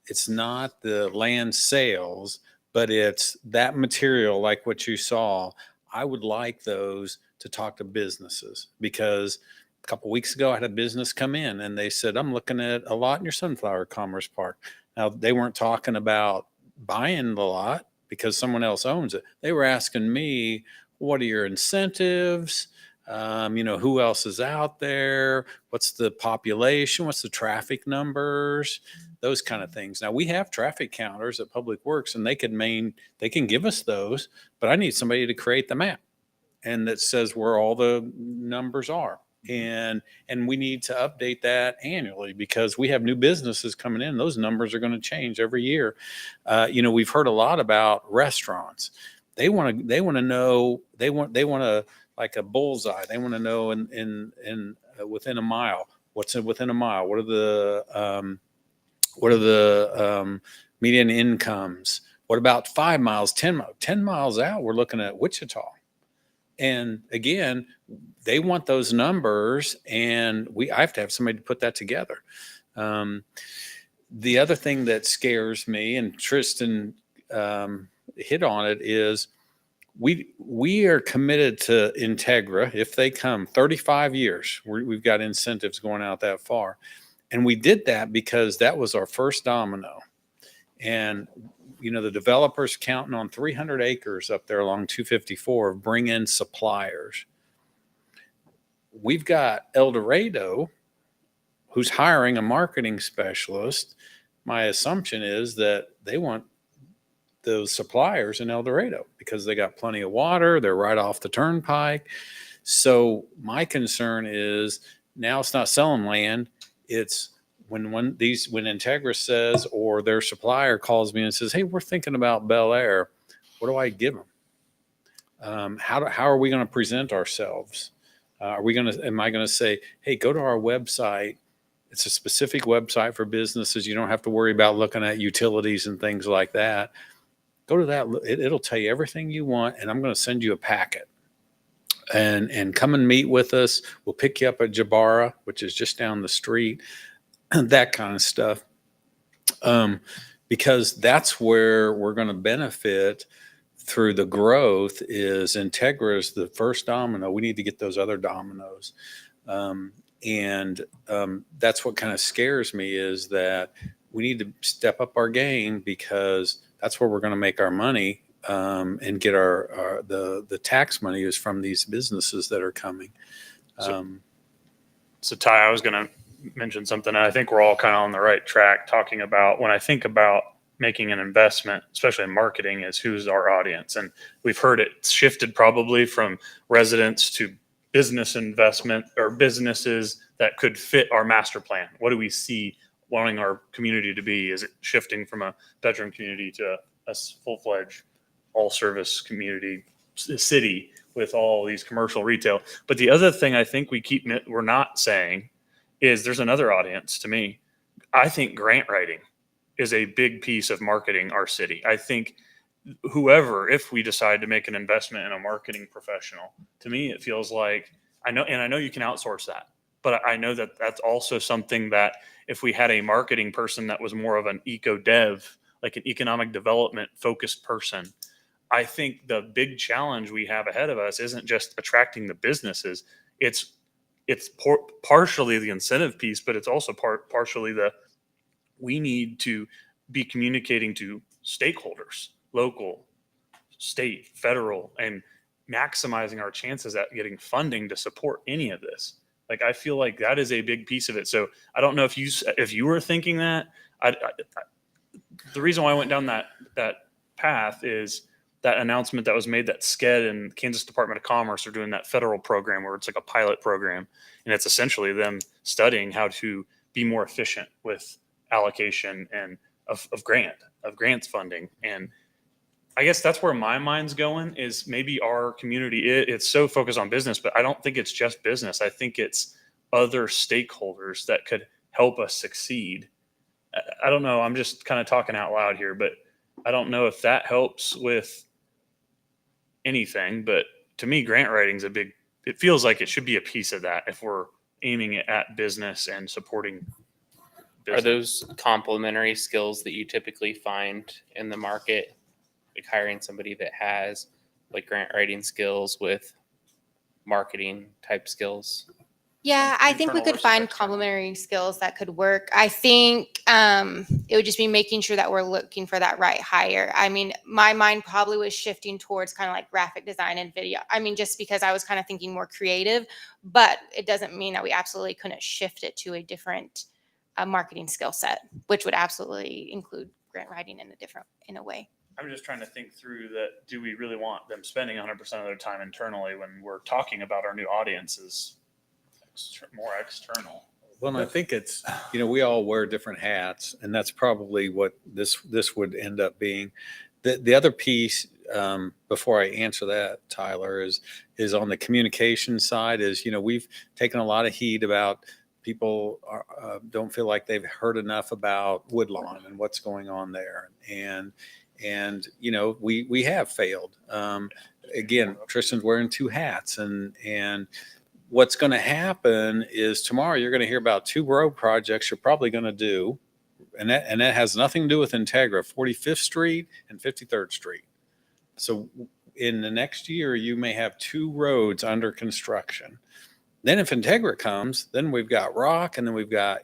the land sales, but it's that material, like what you saw. I would like those to talk to businesses, because a couple weeks ago I had a business come in and they said, "I'm looking at a lot in your Sunflower Commerce Park." Now, they weren't talking about buying the lot because someone else owns it. They were asking me, "What are your incentives? Who else is out there? What's the population? What's the traffic numbers?" Those kind of things. Now, we have traffic counters at Public Works, and they can give us those, but I need somebody to create the map and that says where all the numbers are. And we need to update that annually, because we have new businesses coming in. Those numbers are going to change every year. We've heard a lot about restaurants. They want to know, they want to, like a bullseye. They want to know in within a mile. What's within a mile? What are the median incomes? What about 5 miles, 10 miles? 10 miles out, we're looking at Wichita. And again, they want those numbers, and I have to have somebody to put that together. The other thing that scares me, and Tristan hit on it, is we are committed to Integra. If they come 35 years, we've got incentives going out that far. And we did that because that was our first domino. And, the developer's counting on 300 acres up there along 254, bring in suppliers. We've got El Dorado, who's hiring a marketing specialist. My assumption is that they want those suppliers in El Dorado because they got plenty of water. They're right off the turnpike. So my concern is now it's not selling land. It's when Integra says, or their supplier calls me and says, "Hey, we're thinking about Bel Aire. What do I give them? How are we going to present ourselves? Am I going to say, hey, go to our website? It's a specific website for businesses. You don't have to worry about looking at utilities and things like that. Go to that. It'll tell you everything you want. And I'm going to send you a packet and come and meet with us. We'll pick you up at Jabara, which is just down the street, that kind of stuff. Because that's where we're going to benefit through the growth is Integra is the first domino. We need to get those other dominoes. That's what kind of scares me is that we need to step up our game because that's where we're going to make our money and get the tax money is from these businesses that are coming. So Ty, I was going to mention something. I think we're all kind of on the right track talking about when I think about making an investment, especially in marketing, is who's our audience. And we've heard it shifted probably from residents to business investment or businesses that could fit our master plan. What do we see wanting our community to be? Is it shifting from a bedroom community to a full-fledged all-service community city with all these commercial retail? But the other thing I think we're not saying is there's another audience to me. I think grant writing is a big piece of marketing our city. I think if we decide to make an investment in a marketing professional, to me, it feels like I know you can outsource that, but I know that that's also something that if we had a marketing person that was more of an eco dev, like an economic development focused person, I think the big challenge we have ahead of us isn't just attracting the businesses. It's partially the incentive piece, but it's also partially we need to be communicating to stakeholders, local, state, federal, and maximizing our chances at getting funding to support any of this. Like, I feel like that is a big piece of it. So I don't know if you were thinking that. The reason why I went down that path is that announcement that was made that SCED and Kansas Department of Commerce are doing that federal program where it's like a pilot program. And it's essentially them studying how to be more efficient with allocation and of grants funding. And I guess that's where my mind's going is maybe our community, it's so focused on business, but I don't think it's just business. I think it's other stakeholders that could help us succeed. I don't know. I'm just kind of talking out loud here, but I don't know if that helps with anything. But to me, grant writing is it feels like it should be a piece of that if we're aiming it at business and supporting business. Are those complementary skills that you typically find in the market? Like hiring somebody that has like grant writing skills with marketing type skills? Yeah, I think we Internal could versus find external. complementary skills that could work. I think it would just be making sure that we're looking for that right hire. I mean, my mind probably was shifting towards kind of like graphic design and video. I mean, just because I was kind of thinking more creative, but it doesn't mean that we absolutely couldn't shift it to a different marketing skill set, which would absolutely include grant writing in a way. I'm just trying to think through that. Do we really want them spending 100% of their time internally when we're talking about our new audiences more external? Well, and I think it's, we all wear different hats, and that's probably what this would end up being. The other piece, before I answer that, Tyler, is on the communication side is, we've taken a lot of heat about people don't feel like they've heard enough about Woodlawn and what's going on there. And we have failed. Again, Tristan's wearing two hats, and what's going to happen is tomorrow you're going to hear about two road projects you're probably going to do, and that has nothing to do with Integra, 45th Street and 53rd Street. So in the next year, you may have two roads under construction. Then if Integra comes, then we've got rock, and then we've got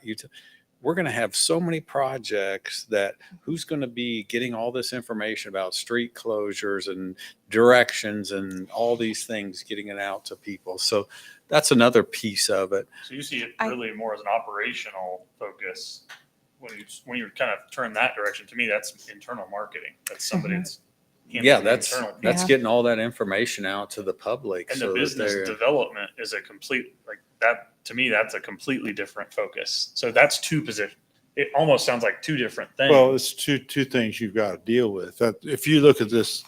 we're going to have so many projects that who's going to be getting all this information about street closures and directions and all these things, getting it out to people. So that's another piece of it. So you see it I- really more as an operational focus when you kind of turn that direction. To me, that's internal marketing. That's somebody that's handling Yeah, the that's internal. Yeah. getting all that information out to the public. And so the that business they're- development is a complete, like that, to me, that's a completely different focus. So that's two positions. It almost sounds like two different things. Well, it's two things you've got to deal with. That if you look at this,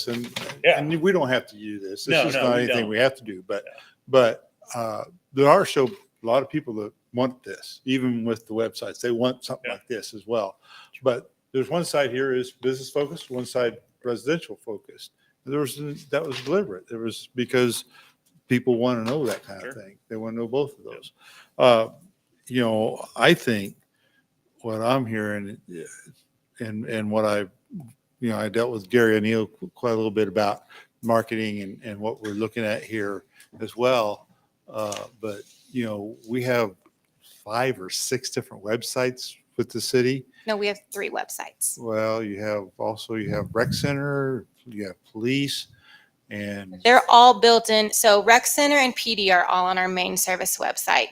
and Yeah. and we don't have to do this. This No, is no, not we anything don't. we have to do. But Yeah. there are still a lot of people that want this, even with the websites. They want something Yeah. like this as well. But there's one side here is business focused, one side residential focused. That was deliberate. It was because people want to know that kind of Sure. thing. They want to know both of those. I think what I'm hearing and what I dealt with Gary O'Neill quite a little bit about marketing and what we're looking at here as well. But, we have 5 or 6 different websites with the city. No, we have 3 websites. Well, you have rec center, you have police, and They're all built in. So Rec Center and PD are all on our main service website.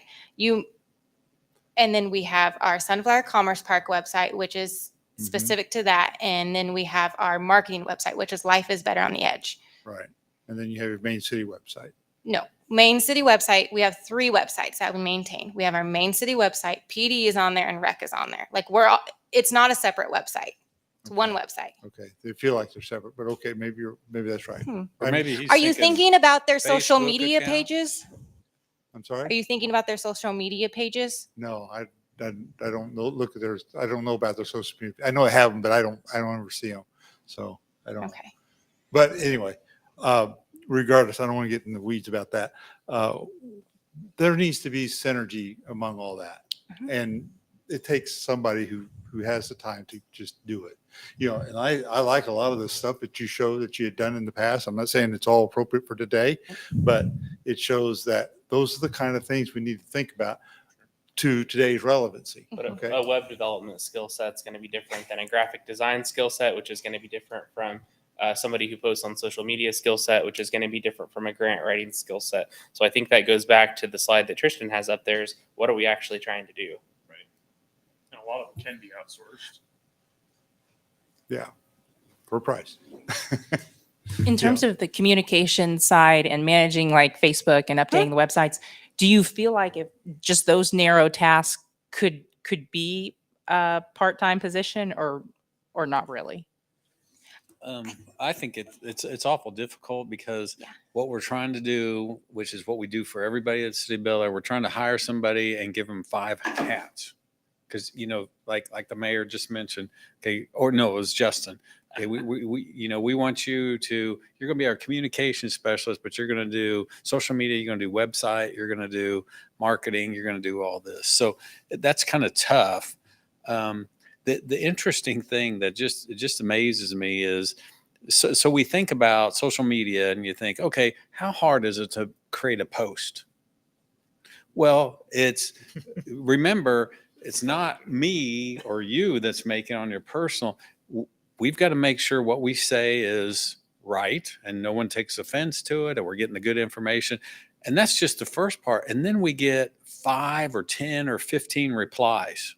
And then we have our Sunflower Commerce Park website, which is Mhm. specific to that. And then we have our marketing website, which is Life is Better on the Edge. right. And then you have your main city website. No, main city website. We have 3 websites that we maintain. We have our main city website, PD is on there, and Rec is on there. Like it's not a separate website. It's one website. Okay. They feel like they're separate, but okay, maybe that's right. Hmm. Or maybe he's Are you thinking about their social Facebook media account? pages? I'm Are sorry? you thinking about their social media pages? No, I don't know. Look at theirs. I don't know about their social media. I know I have them, but I don't ever see them. So I don't. Okay. But anyway, regardless, I don't want to get in the weeds about that. There needs to be synergy among all that. Mhm. And it takes somebody who has the time to just do it. And I like a lot of the stuff that you show that you had done in the past. I'm not saying it's all appropriate for today, but it shows that those are the kind of things we need to think about to today's relevancy. But Okay. a web development skill set is going to be different than a graphic design skill set, which is going to be different from somebody who posts on social media skill set, which is going to be different from a grant writing skill set. So I think that goes back to the slide that Tristan has up there is what are we actually trying to do? And a lot of them can be outsourced. For a price. In terms of the communication side and managing like Facebook and updating the websites, do you feel like if just those narrow tasks could be a part-time position or not really? I think it's awful difficult because what we're trying to do, which is what we do for everybody at City of Bel Air, we're trying to hire somebody and give them 5 hats. Because, like the mayor just mentioned, okay, or no, it was Justin. Okay, we want you're going to be our communication specialist, but you're going to do social media, you're going to do website, you're going to do marketing, you're going to do all this. So that's kind of tough. The interesting thing that just amazes me is, so we think about social media and you think, okay, how hard is it to create a post? Well, remember, it's not me or you that's making it on your personal. We've got to make sure what we say is right and no one takes offense to it and we're getting the good information. And that's just the first part. And then we get 5 or 10 or 15 replies.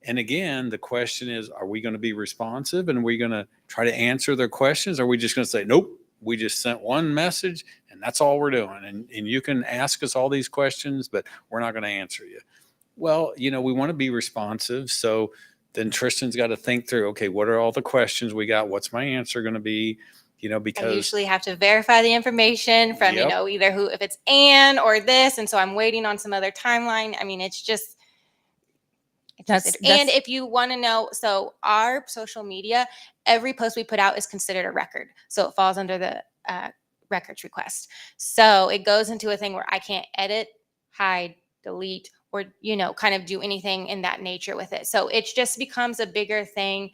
And again, the question is, are we going to be responsive and are we going to try to answer their questions? Or are we just going to say, nope, we just sent one message and that's all we're doing. And you can ask us all these questions, but we're not going to answer you. Well, we want to be responsive. So then Tristan's got to think through, okay, what are all the questions we got? What's my answer going to be? I Because usually have to verify the information from, Yep. Either if it's Ann or this. And so I'm waiting on some other timeline. I mean, it's just. That's- And if you want to know, so our social media, every post we put out is considered a record. So it falls under the records request. So it goes into a thing where I can't edit, hide, delete, or, kind of do anything in that nature with it. So it just becomes a bigger thing.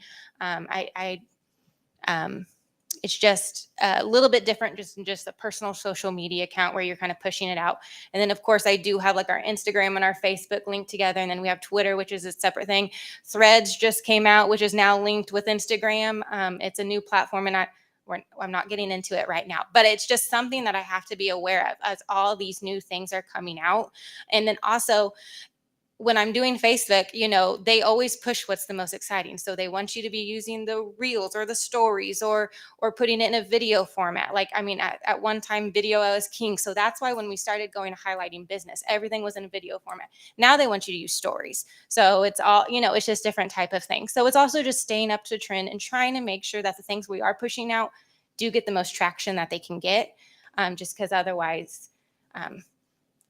It's just a little bit different, just a personal social media account where you're kind of pushing it out. And then of course I do have like our Instagram and our Facebook linked together. And then we have Twitter, which is a separate thing. Threads just came out, which is now linked with Instagram. It's a new platform, and I'm not getting into it right now, but it's just something that I have to be aware of as all these new things are coming out. And then also, when I'm doing Facebook, they always push what's the most exciting. So they want you to be using the reels or the stories or putting it in a video format. Like, I mean, at one time, video was king. So that's why when we started going to highlighting business, everything was in a video format. Now they want you to use stories. So it's all, it's just different type of things. So it's also just staying up to trend and trying to make sure that the things we are pushing out do get the most traction that they can get. Just because otherwise,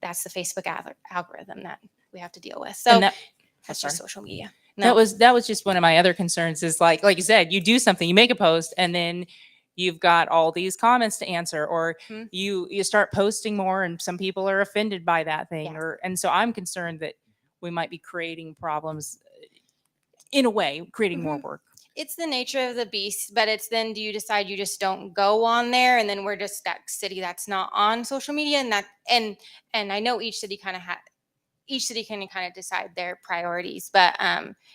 that's the Facebook algorithm that we have to deal with. So And that's sorry. just social media. That was just one of my other concerns is like you said, you do something, you make a post, and then you've got all these comments to answer, or Mhm. you start posting more and some people are offended by that thing. Yes. And so I'm concerned that we might be creating problems in a way, creating more Mhm. work. It's the nature of the beast, but it's then, do you decide you just don't go on there, and then we're just that city that's not on social media, and I know each city can kind of decide their priorities, but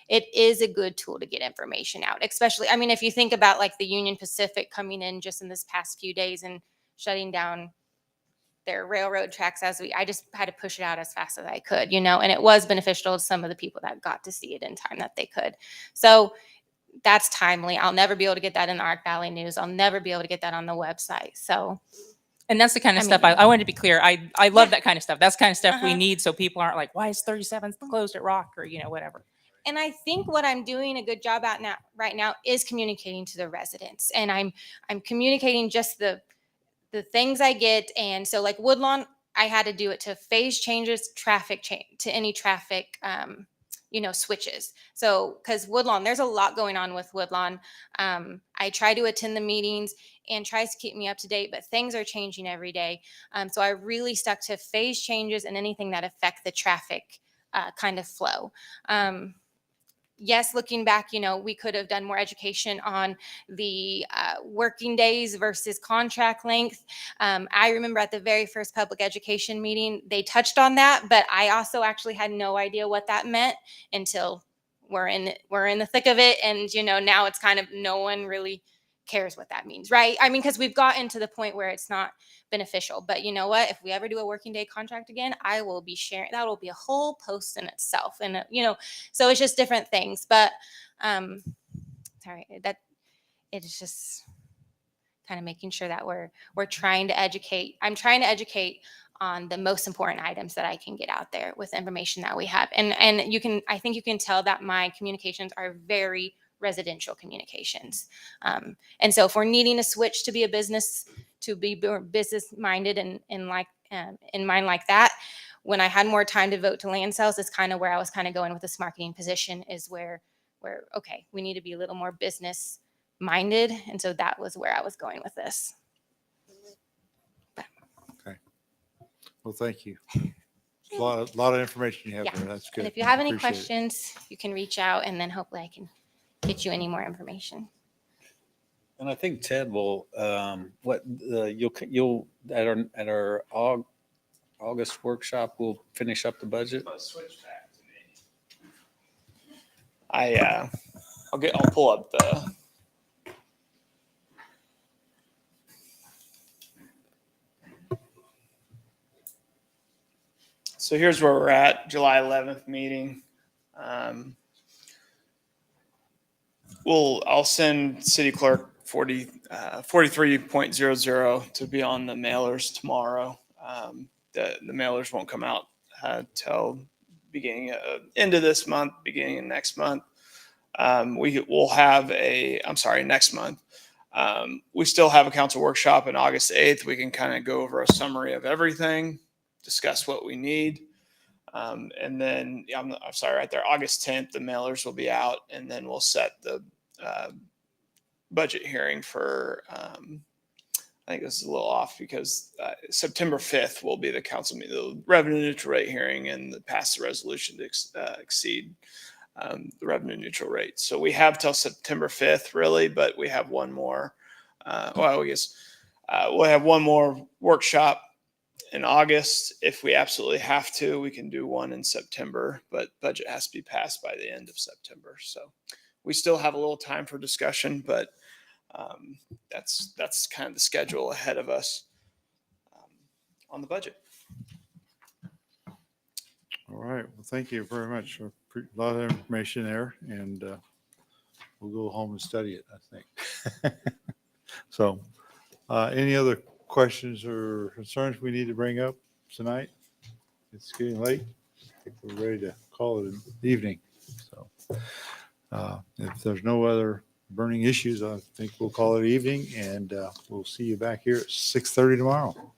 it is a good tool to get information out. Especially, I mean, if you think about like the Union Pacific coming in just in this past few days and shutting down their railroad tracks, I just had to push it out as fast as I could, and it was beneficial to some of the people that got to see it in time that they could. So that's timely. I'll never be able to get that in the Ark Valley News. I'll never be able to get that on the website. So And that's the kind of I stuff mean- I wanted to be clear. I love that kind of stuff. That's the kind of stuff we Uh-huh. need so people aren't like, why is 37 closed at Rock or, whatever. And I think what I'm doing a good job at right now is communicating to the residents, and I'm communicating just the things I get. And so like Woodlawn, I had to do it to phase changes, traffic change to any traffic, switches. So because Woodlawn, there's a lot going on with Woodlawn. I try to attend the meetings and tries to keep me up to date, but things are changing every day. So I really stuck to phase changes and anything that affect the traffic kind of flow. Yes, looking back, we could have done more education on the working days versus contract length. I remember at the very first public education meeting, they touched on that, but I also actually had no idea what that meant until we're in the thick of it. And, now it's kind of, no one really cares what that means, right? I mean, because we've gotten to the point where it's not beneficial. But you know what? If we ever do a working day contract again, I will be sharing. That will be a whole post in itself. And so it's just different things. But sorry, that it is just kind of making sure that we're trying to educate. I'm trying to educate on the most important items that I can get out there with information that we have. And I think you can tell that my communications are very residential communications. And so if we're needing a switch to be a business, to be more business minded and in mind like that, when I had more time to devote to land sales, is kind of where I was kind of going with this marketing position, is where okay, we need to be a little more business minded. And so that was where I was going with this. Well, thank you. A lot of information you have Yeah. there. That's good. And if you have any Appreciate it. questions, you can reach out, and then hopefully I can get you any more information. And I think Ted will, you'll at our August workshop, we'll finish up the budget. I'll pull up the. So here's where we're at, July 11th meeting. I'll send city clerk 43.00 to be on the mailers tomorrow. The mailers won't come out till end of this month, beginning of next month. We'll have next month. We still have a council workshop on August 8th. We can kind of go over a summary of everything, discuss what we need. And then, I'm sorry, right there, August 10th, the mailers will be out, and then we'll set the budget hearing for, I think this is a little off because September 5th will be the council meeting, the revenue neutral rate hearing, and pass the resolution to exceed the revenue neutral rate. So we have till September 5th, really, but we have one more well, I guess we'll have one more workshop in August. If we absolutely have to, we can do one in September, but budget has to be passed by the end of September. So we still have a little time for discussion, but that's kind of the schedule ahead of us on the budget. All right. Well, thank you very much. A lot of information there, and we'll go home and study it, I think. So, any other questions or concerns we need to bring up tonight? It's getting late. I think we're ready to call it an evening. So, if there's no other burning issues, I think we'll call it evening, and we'll see you back here at 6:30 tomorrow.